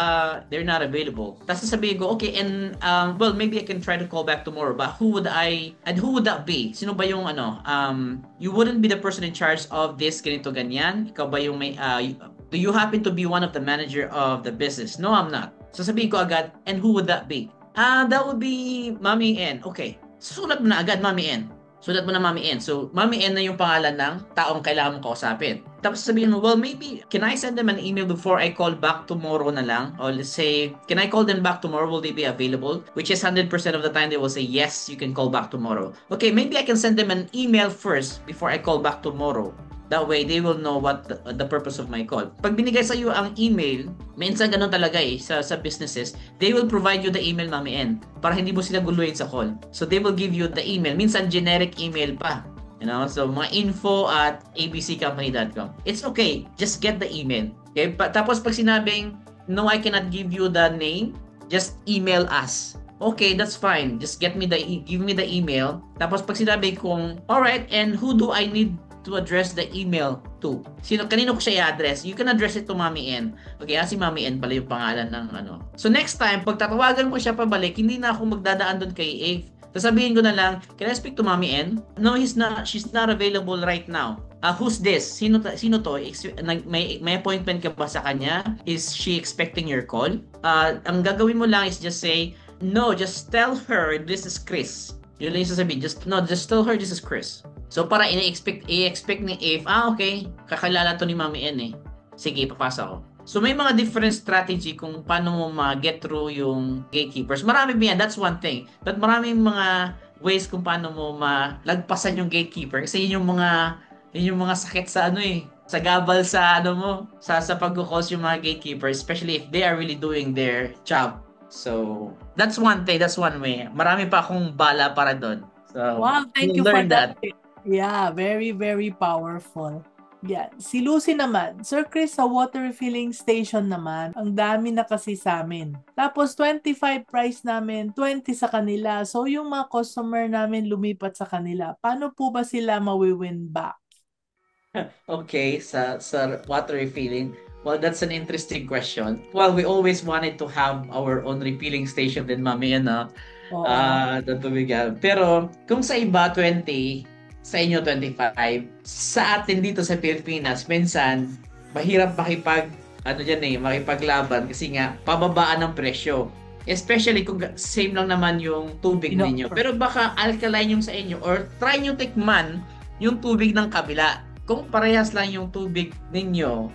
they're not available. Tapos sasabihin ko, okay, and well, maybe I can try to call back tomorrow. But who would that be? Sino ba yung you wouldn't be the person in charge of this, ganito, ganyan? Ikaw ba yung may, do you happen to be one of the manager of the business? No, I'm not. So sabihin ko agad, and who would that be? That would be Mami N. Okay. Susulat mo na agad, Mami N. Sulat mo na Mami N. So, Mami N na yung pangalan ng taong kailangan mong kausapin. Tapos sabihin mo, well, maybe, can I send them an email before I call back tomorrow na lang? Or let's say, can I call them back tomorrow? Will they be available? Which is 100% of the time they will say, yes, you can call back tomorrow. Okay, maybe I can send them an email first before I call back tomorrow. That way, they will know what the purpose of my call. Pag binigay sa iyo ang email, minsan ganun talaga sa businesses, they will provide you the email, Mami N, para hindi mo sila guluhin sa call. So, they will give you the email. Minsan, generic email pa. You know, so mga info@abccompany.com. It's okay. Just get the email. Okay? Tapos pag sinabing, no, I cannot give you the name, just email us. Okay, that's fine. Just give me the email. Tapos pag sinabi kong, alright, and who do I need to address the email to? Kanino ko siya i-address? You can address it to Mami N. Okay, si Mami N pala yung pangalan ng ano. So next time, pag tatawagan ko siya pabalik, hindi na ako magdadaan doon kay Ave. Sasabihin ko na lang, can I speak to Mami N? No, she's not available right now. Who's this? Sino to? May appointment ka ba sa kanya? Is she expecting your call? Ang gagawin mo lang is just say, no, just tell her this is Chris. Yun lang yung sasabihin. Just tell her this is Chris. So para i-expect ni Ave, okay, kakilala to ni Mami N eh. Sige, papasa ko. So may mga different strategy kung paano mo ma-get through yung gatekeepers. Marami ba yan? That's one thing. But maraming mga ways kung paano mo malagpasan yung gatekeeper. Kasi yun yung mga sakit sa sa gabal sa sa pag-calls yung mga gatekeepers, especially if they are really doing their job. So that's one thing, that's one way. Marami pa akong bala para doon. So wow, thank you for that. Yeah, very, very powerful. Yeah. Si Lucy naman, Sir Chris, sa water refilling station naman, ang dami na kasi sa amin. Tapos 25 price namin, 20 sa kanila. So yung mga customer namin lumipat sa kanila. Paano po ba sila mawi-win back? Okay, sa water refilling. Well, that's an interesting question. Well, we always wanted to have our own refilling station din, Mami, pero kung sa iba 20, sa inyo 25, sa atin dito sa Pilipinas, minsan mahirap makipaglaban kasi nga pababaan ng presyo. Especially kung same lang naman yung tubig ninyo. Pero baka alkaline yung sa inyo or try nyo tikman yung tubig ng kabila. Kung parehas lang yung tubig ninyo,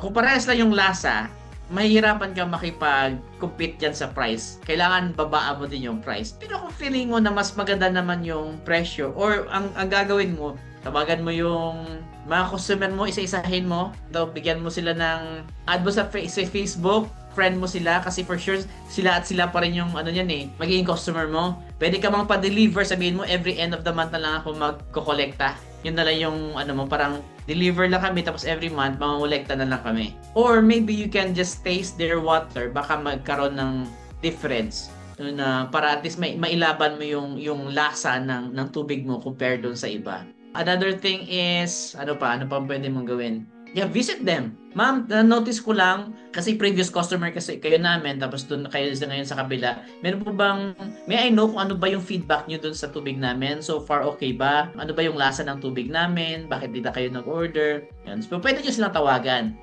kung parehas lang yung lasa, mahihirapan ka makipag-compete dyan sa price. Kailangan babaan mo din yung price. Pero kung feeling mo na mas maganda naman yung presyo or ang gagawin mo, tawagan mo yung mga customer mo, isa-isahin mo, bigyan mo sila ng add mo sa Facebook, friend mo sila kasi for sure sila pa rin yung magiging customer mo. Pwede ka mang pa-deliver, sabihin mo every end of the month na lang ako magko-kolekta. Yun na lang yung parang deliver lang kami tapos every month mamamolekta na lang kami. Or maybe you can just taste their water, baka magkaroon ng difference. Na para at least mailaban mo yung lasa ng tubig mo compared doon sa iba. Another thing is, ano pa pwede mong gawin? Yeah, visit them. Ma'am, notice ko lang, kasi previous customer kasi kayo namin, tapos doon kayo ngayon sa kabila. Meron po bang, may I know kung ano ba yung feedback nyo doon sa tubig namin? So far, okay ba? Ano ba yung lasa ng tubig namin? Bakit di na kayo nag-order? Yan. So, pwede nyo silang tawagan.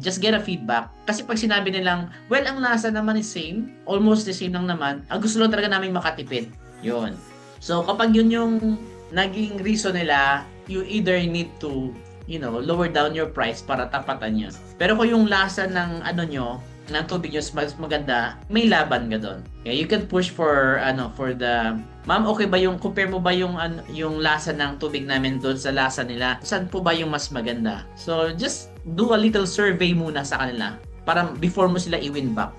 Just get a feedback. Kasi pag sinabi nilang, well, ang lasa naman is same, almost the same lang naman, ang gusto lang talaga namin makatipid. Yun. So, kapag yun yung naging reason nila, you either need to lower down your price para tapatan nyo. Pero kung yung lasa ng ng tubig nyo mas maganda, may laban ka doon. Okay? You can push for the ma'am, okay ba compare mo ba yung lasa ng tubig namin doon sa lasa nila? Saan po ba yung mas maganda? So just do a little survey muna sa kanila para before mo sila i-win back.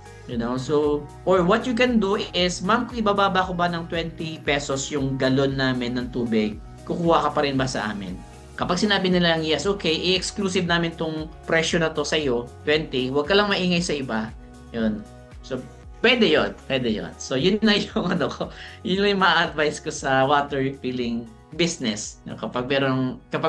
So, or what you can do is, ma'am, kung ibababa ko ba ng 20 pesos yung galon namin ng tubig, kukuha ka pa rin ba sa amin? Kapag sinabi nila lang, yes, okay, i-exclusive namin tong presyo na to sa'yo, 20, huwag ka lang maingay sa iba. Yun. So, pwede yun. So, yun na yung yun na yung ma-advise ko sa water refilling business. Kapag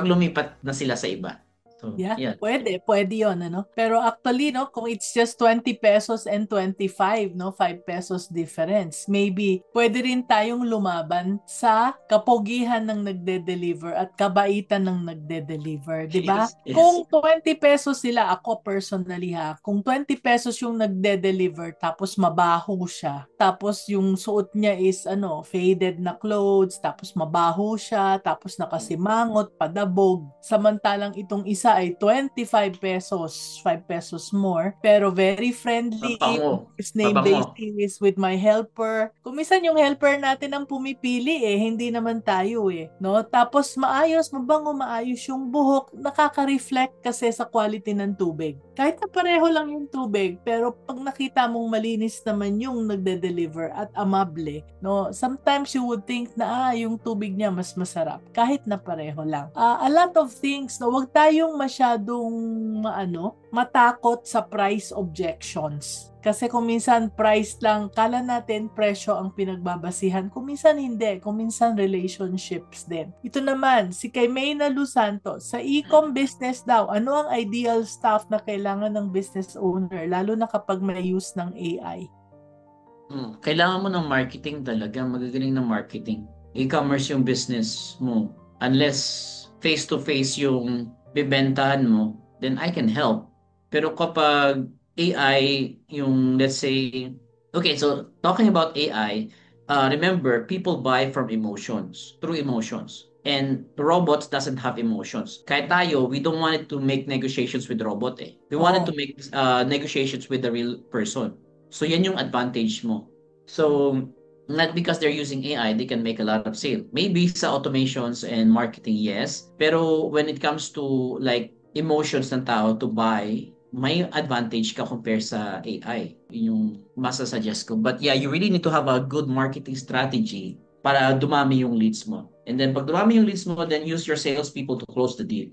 lumipat na sila sa iba. So, yeah, yeah. Pwede yun, Pero actually, kung it's just 20 pesos and 25, 5 pesos difference, maybe pwede rin tayong lumaban sa kapogihan ng nagde-deliver at kabaitan ng nagde-deliver, di ba? Yes. Kung 20 pesos sila, ako personally kung 20 pesos yung nagde-deliver tapos mabaho siya, tapos yung suot niya is faded na clothes, tapos mabaho siya, tapos nakasimangot, padabog, samantalang itong isa ay 25 pesos, 5 pesos more, pero very friendly. His name basis with my helper. Kumisan yung helper natin ang pumipili hindi naman tayo no? Tapos maayos yung buhok, nakaka-reflect kasi sa quality ng tubig. Kahit na pareho lang yung tubig, pero pag nakita mong malinis naman yung nagde-deliver at amable, no? Sometimes you would think na yung tubig niya mas masarap kahit na pareho lang. A lot of things, no? Wag tayong masyadong matakot sa price objections. Kasi kung minsan price lang, kala natin presyo ang pinagbabasihan. Kung minsan hindi. Kung minsan relationships din. Ito naman, si kay Mayna Lusanto, sa e-com business daw, ano ang ideal stuff na kailangan ng business owner, lalo na kapag may use ng AI? Kailangan mo ng marketing talaga. Magagaling ng marketing. E-commerce yung business mo. Unless face-to-face yung bibentahan mo, then I can help. Pero kapag AI, yung let's say, okay, so talking about AI, remember, people buy from emotions, through emotions. And robots doesn't have emotions. Kahit tayo, we don't want it to make negotiations with robot We wanted to make negotiations with the real person. So yan yung advantage mo. So, not because they're using AI, they can make a lot of sale. Maybe sa automations and marketing, yes. Pero when it comes to like emotions ng tao to buy, may advantage ka compare sa AI. Yun yung masasuggest ko. But yeah, you really need to have a good marketing strategy para dumami yung leads mo. And then pag dumami yung leads mo, then use your salespeople to close the deal.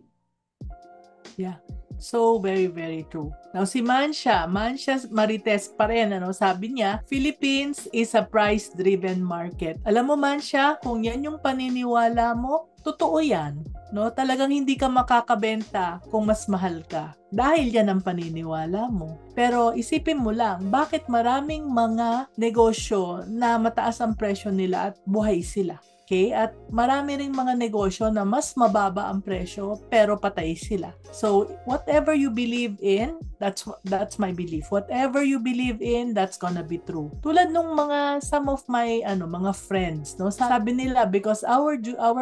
Yeah. So, very, very true. Now, si Mansha Marites pa rin, sabi niya, Philippines is a price-driven market. Alam mo, Mansha, kung yan yung paniniwala mo, totoo yan. No? Talagang hindi ka makakabenta kung mas mahal ka. Dahil yan ang paniniwala mo. Pero isipin mo lang, bakit maraming mga negosyo na mataas ang presyo nila at buhay sila? Okay? At marami ring mga negosyo na mas mababa ang presyo pero patay sila. So, whatever you believe in, that's my belief. Whatever you believe in, that's gonna be true. Tulad nung some of my mga friends, no? Sabi nila, because our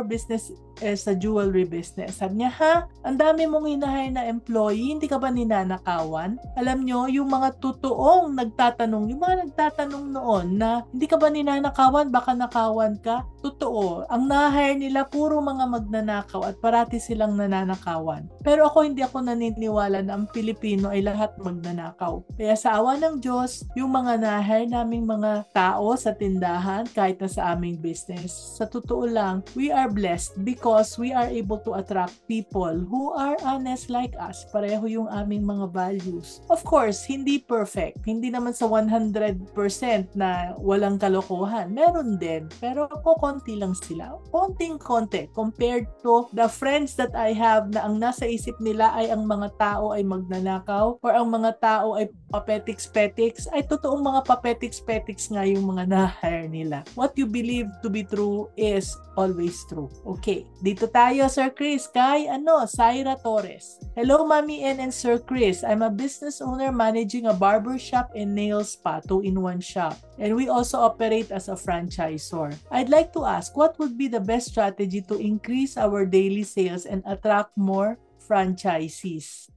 business is a jewelry business. Sabi niya, ang dami mong hinahay na employee, hindi ka ba ninanakawan? Alam nyo, yung mga totoong nagtatanong, yung mga nagtatanong noon na hindi ka ba ninanakawan, baka nakawan ka, Totoo, ang na-hire nila puro mga magnanakaw at parati silang nananakawan. Pero hindi ako naniniwala na ang Pilipino ay lahat magnanakaw. Kaya sa awa ng Diyos, yung mga na-hire naming mga tao sa tindahan kahit na sa aming business, sa totoo lang, we are blessed because we are able to attract people who are honest like us. Pareho yung aming mga values. Of course, hindi perfect. Hindi naman sa 100% na walang kalokohan. Meron din. Pero konti lang sila. Konting-konti compared to the friends that I have na ang nasa isip nila ay ang mga tao ay magnanakaw or ang mga tao ay papetiks-petiks. Ay totoong mga papetiks-petiks nga yung mga na-hire nila. What you believe to be true is always true. Okay. Dito tayo, Sir Chris. Kay Syra Torres. Hello, Mami N and Sir Chris. I'm a business owner managing a barber shop and nail spa, 2-in-1 shop. And we also operate as a franchisor. I'd like to ask, what would be the best strategy to increase our daily sales and attract more franchisees?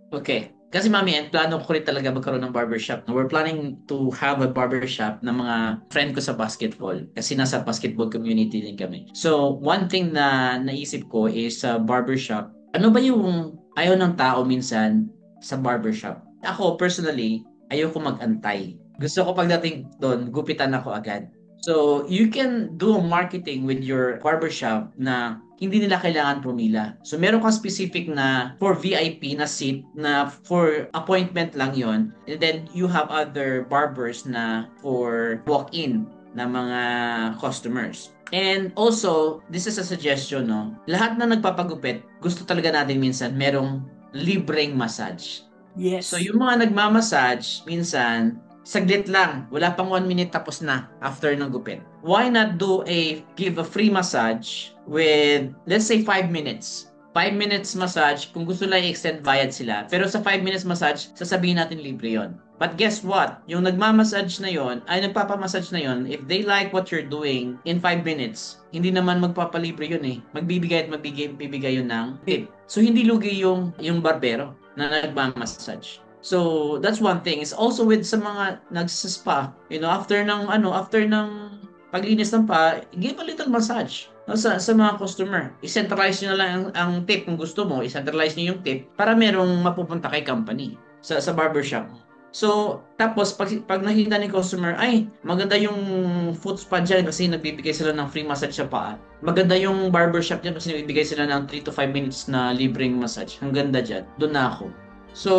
Okay. Kasi Mami, plano ko rin talaga magkaroon ng barbershop. We're planning to have a barbershop ng mga friend ko sa basketball. Kasi nasa basketball community din kami. So, one thing na naisip ko is sa barbershop, ano ba yung ayaw ng tao minsan sa barbershop? Ako, personally, ayoko mag-antay. Gusto ko pagdating doon, gupitan ako agad. So, you can do a marketing with your barbershop na hindi nila kailangan pumila. So, meron kang specific na for VIP na seat na for appointment lang yon. And then, you have other barbers na for walk-in na mga customers. And also, this is a suggestion, no? Lahat na nagpapagupit, gusto talaga natin minsan merong libreng massage. Yes. So, yung mga nagmamassage, minsan, saglit lang. Wala pang 1 minute tapos na after ng gupit. Why not give a free massage with, let's say, 5 minutes. 5 minutes massage, kung gusto lang i-extend bayad sila. Pero sa 5 minutes massage, sasabihin natin libre yon. But guess what? Yung nagmamassage na yon, ay nagpapamassage na yon, if they like what you're doing in 5 minutes, hindi naman magpapalibre yun eh. Magbibigay at magbibigay yun ng tip. So hindi lugi yung barbero na nagmamassage. So, that's one thing. It's also with sa mga nagsaspa. After ng paglinis ng pa, give a little massage sa mga customer. I-centralize nyo na lang ang tip kung gusto mo. I-centralize nyo yung tip para merong mapupunta kay company sa barbershop. So, tapos pag nakita ni customer, ay, maganda yung foot spa dyan kasi nagbibigay sila ng free massage sa paa. Maganda yung barbershop dyan kasi nagbibigay sila ng 3 to 5 minutes na libreng massage. Ang ganda dyan. Doon na ako. So,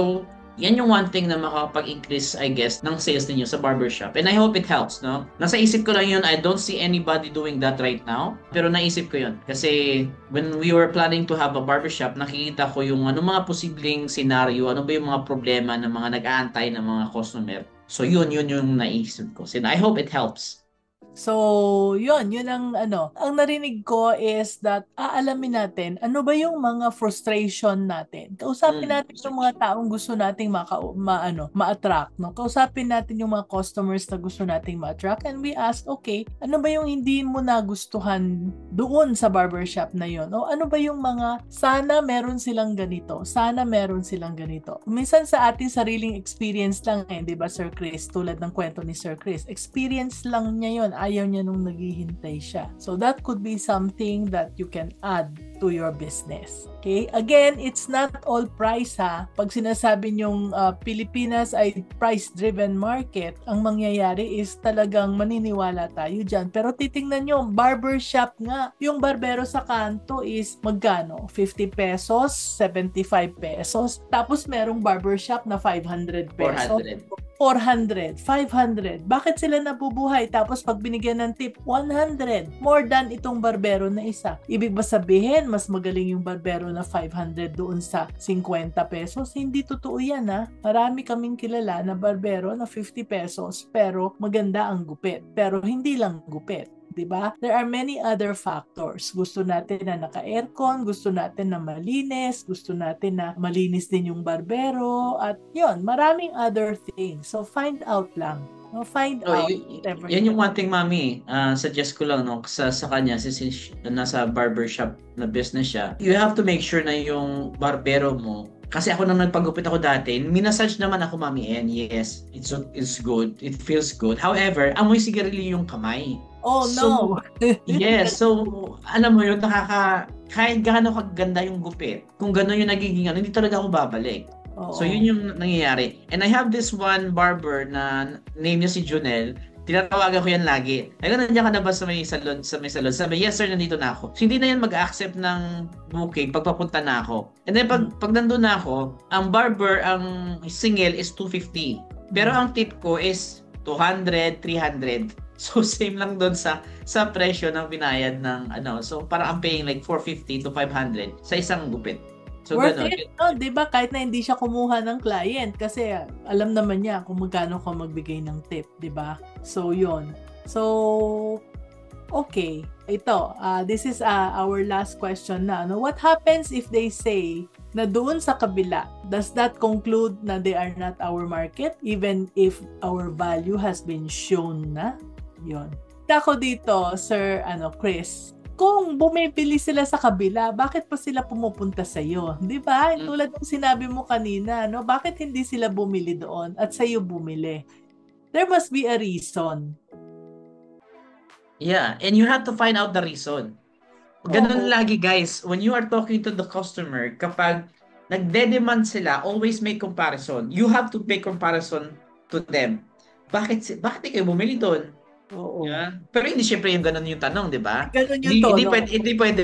yan yung one thing na makakapag-increase, I guess, ng sales ninyo sa barbershop. And I hope it helps, no? Nasa isip ko lang yun, I don't see anybody doing that right now. Pero naisip ko yun. Kasi when we were planning to have a barbershop, nakikita ko yung mga posibleng scenario, ano ba yung mga problema ng mga nag-aantay ng mga customer. So yun yung naisip ko. So I hope it helps. So, yun ang ang narinig ko is that aalamin natin ano ba yung mga frustration natin. Kausapin natin yung mga taong gusto nating ma-attract, no? Kausapin natin yung mga customers na gusto nating ma-attract and we ask, okay, ano ba yung hindi mo nagustuhan doon sa barbershop na yun? O ano ba yung mga sana meron silang ganito? Sana meron silang ganito. Minsan sa ating sariling experience lang 'di ba, Sir Chris? Tulad ng kwento ni Sir Chris. Experience lang niya yun. Ayaw niya nung naghihintay siya. So that could be something that you can add to your business. Okay? Again, it's not all price ha. Pag sinasabi niyong Pilipinas ay price-driven market, ang mangyayari is talagang maniniwala tayo dyan. Pero titingnan niyo, barbershop nga. Yung barbero sa kanto is magkano? 50 pesos, 75 pesos. Tapos merong barbershop na 500 pesos. 400, 500. Bakit sila nabubuhay? Tapos pag binigyan ng tip, 100. More than itong barbero na isa. Ibig ba sabihin, mas magaling yung barbero na 500 doon sa 50 pesos? Hindi totoo yan ha. Marami kaming kilala na barbero na 50 pesos pero maganda ang gupit. Pero hindi lang gupit. Diba? There are many other factors. Gusto natin na naka-aircon, gusto natin na malinis, gusto natin na malinis din yung barbero, at yun, maraming other things. So, find out lang. No, find out. Yan yung one thing, Mami. Suggest ko lang sa kanya, since nasa barbershop na business siya, you have to make sure na yung barbero mo, kasi ako nang nagpagupit ako dati, minasage naman ako, Mami, and yes, it's good. It feels good. However, amoy sigarilyo yung kamay. Oh no. So, yes. So, alam mo yun, kahit gaano kaganda yung gupit, kung gano'n yung nagiging ano, hindi talaga ako babalik. So, yun Oo. yung nangyayari. And I have this one barber na name niya si Junel. Tinatawagan ko yan lagi. Ay, nandiyan ka na ba sa may salon? Sabi, yes sir, nandito na ako. So, hindi na yan mag-accept ng booking pag papunta na ako. And then, pag nandun na ako, ang barber, ang single is 250. Pero ang tip ko is 200, 300. So, same lang doon sa presyo ng binayad ng ano. So, parang I'm paying like 450 to 500 sa isang gupit. So, Worth gano'n. it, no? 'Di ba? Kahit na hindi siya kumuha ng client kasi alam naman niya kung magkano ka magbigay ng tip, 'di ba? So, 'yon. So, okay. Ito, this is our last question na. Ano, what happens if they say na doon sa kabila, does that conclude na they are not our market even if our value has been shown na? 'Yon. Ako dito, Sir Chris, kung bumibili sila sa kabila, bakit pa sila pumupunta sa iyo? 'Di ba? Tulad ng sinabi mo kanina, no? Bakit hindi sila bumili doon at sa iyo bumili? There must be a reason. Yeah, and you have to find out the reason. Ganun lagi guys, when you are talking to the customer, kapag nagde-demand sila, always make comparison. You have to make comparison to them. Bakit di kayo bumili doon? Oo. Yeah. Pero hindi syempre yung ganun yung tanong, di ba? Ganun yung tono. Hindi pwede,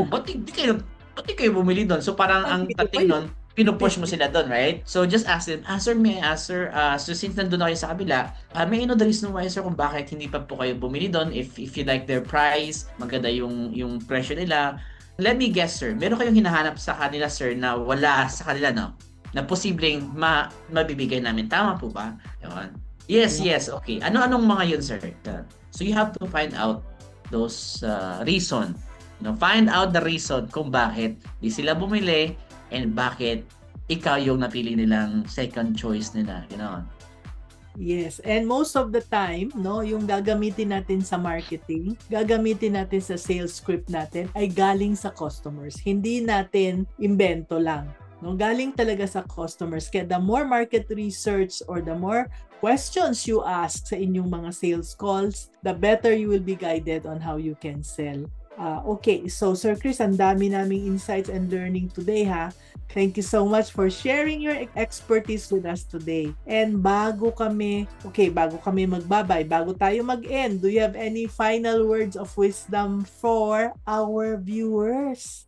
ba't di kayo bumili doon? So parang ang tating nun, pinupush mo sila doon, right? So just ask them, sir, may I ask, sir, so since nandun na kayo sa kabila, may I know the reason why, sir, kung bakit hindi pa po kayo bumili doon? If you like their price, maganda yung presyo nila. Let me guess, sir, meron kayong hinahanap sa kanila, sir, na wala sa kanila, no? Na posibleng mabibigay namin. Tama po ba? Yun. Yes, okay. Ano-anong mga yun, sir? So you have to find out those reason. Find out the reason kung bakit di sila bumili and bakit ikaw yung napili nilang second choice nila. Yes, and most of the time, no, yung gagamitin natin sa marketing, gagamitin natin sa sales script natin ay galing sa customers. Hindi natin imbento lang. No, galing talaga sa customers. Kaya the more market research or the more questions you ask sa inyong mga sales calls, the better you will be guided on how you can sell. Okay, so Sir Chris, ang dami naming insights and learning today ha. Thank you so much for sharing your expertise with us today. And bago kami magbabay, bago tayo mag-end, do you have any final words of wisdom for our viewers?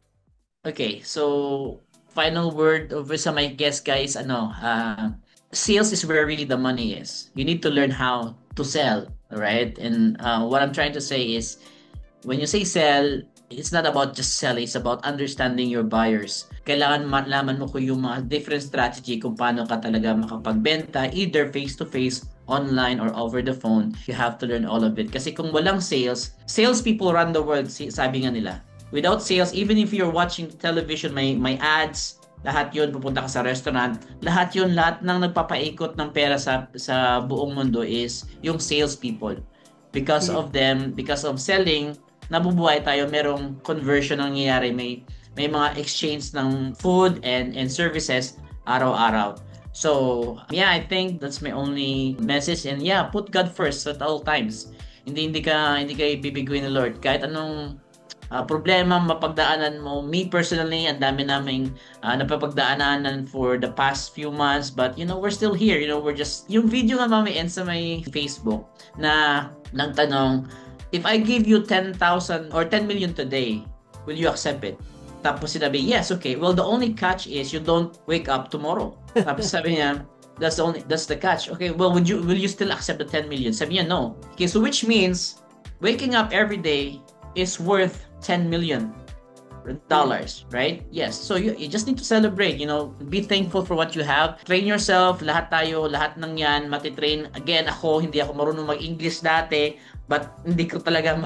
Okay, so final word of wisdom, I guess, guys, sales is where really the money is. You need to learn how to sell, right? And what I'm trying to say is, when you say sell, it's not about just selling, it's about understanding your buyers. Kailangan malaman mo kung yung mga different strategy kung paano ka talaga makapagbenta, either face-to-face, online, or over the phone. You have to learn all of it. Kasi kung walang sales people run the world, sabi nga nila. Without sales, even if you're watching television, may ads, lahat yun, pupunta ka sa restaurant, lahat ng nagpapaikot ng pera sa buong mundo is yung sales people. Because of them, because of selling, nabubuhay tayo, merong conversion nangyayari, may mga exchange ng food and services araw-araw. So, I think that's my only message. And put God first at all times. Hindi ka ibibiguin ng Lord. Kahit anong problema mapagdaanan mo. Me personally, ang dami naming napapagdaanan for the past few months, but we're still here. We're just, yung video nga mami sa may Facebook na nagtanong, if I give you 10,000 or 10 million today, will you accept it? Tapos sinabi, yes, okay. Well, the only catch is you don't wake up tomorrow. Tapos sabi niya, that's the catch. Okay, well, will you still accept the 10 million? Sabi niya, no. Okay, so which means waking up every day is worth $10 million, right? Yes. So you just need to celebrate, be thankful for what you have. Train yourself, lahat ng yan, matitrain. Again, hindi ako marunong mag-English dati, but hindi ko talaga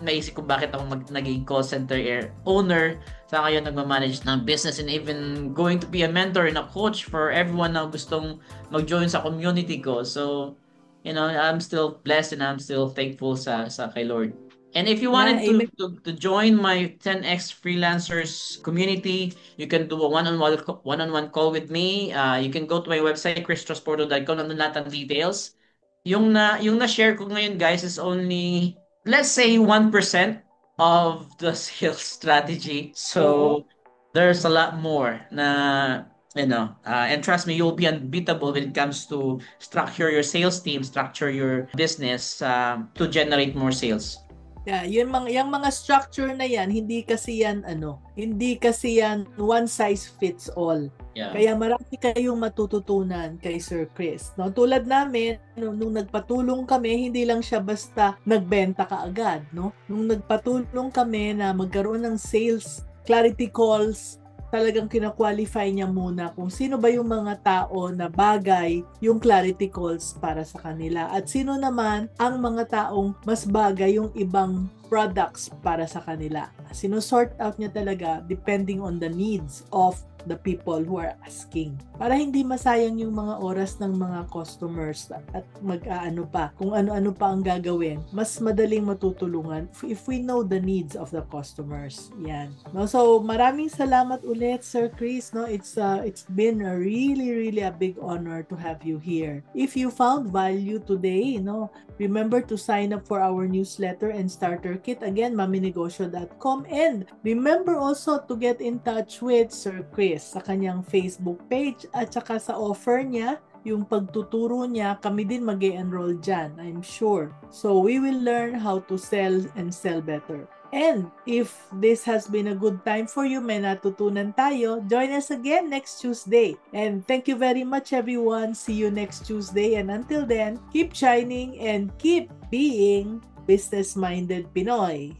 naisip kung bakit ako naging call center owner. Sa ngayon, nagmamanage ng business and even going to be a mentor and a coach for everyone na gustong mag-join sa community ko. So, I'm still blessed and I'm still thankful sa kay Lord. And if you wanted to join my 10X freelancers community, you can do a one-on-one call with me. You can go to my website, christrosporto.com, nandun lahat ng details. yung na-share ko ngayon guys is only let's say 1% of the sales strategy. So there's a lot more na and trust me, you'll be unbeatable when it comes to structure your sales team, structure your business to generate more sales. Yeah, yung mga structure na yan, hindi kasi yan one size fits all. Yeah. Kaya marami kayong matututunan kay Sir Chris. No, tulad namin, nung nagpatulong kami, hindi lang siya basta nagbenta kaagad, no? Nung nagpatulong kami na magkaroon ng sales clarity calls, talagang kina-qualify niya muna kung sino ba yung mga tao na bagay yung clarity calls para sa kanila at sino naman ang mga taong mas bagay yung ibang products para sa kanila. Sino-sort out niya talaga depending on the needs of the people who are asking. Para hindi masayang yung mga oras ng mga customers at mag-aano pa, kung ano-ano pa ang gagawin, mas madaling matutulungan if we know the needs of the customers. Yan. No, so maraming salamat ulit Sir Chris, no. It's been a really a big honor to have you here. If you found value today, no, remember to sign up for our newsletter and starter kit. Again, maminegosyo.com, and remember also to get in touch with Sir Chris sa kanyang Facebook page at saka sa offer niya, yung pagtuturo niya, kami din mag-e-enroll dyan, I'm sure. So we will learn how to sell and sell better. And if this has been a good time for you, may natutunan tayo, join us again next Tuesday. And thank you very much everyone. See you next Tuesday, and until then, keep shining and keep being business-minded Pinoy.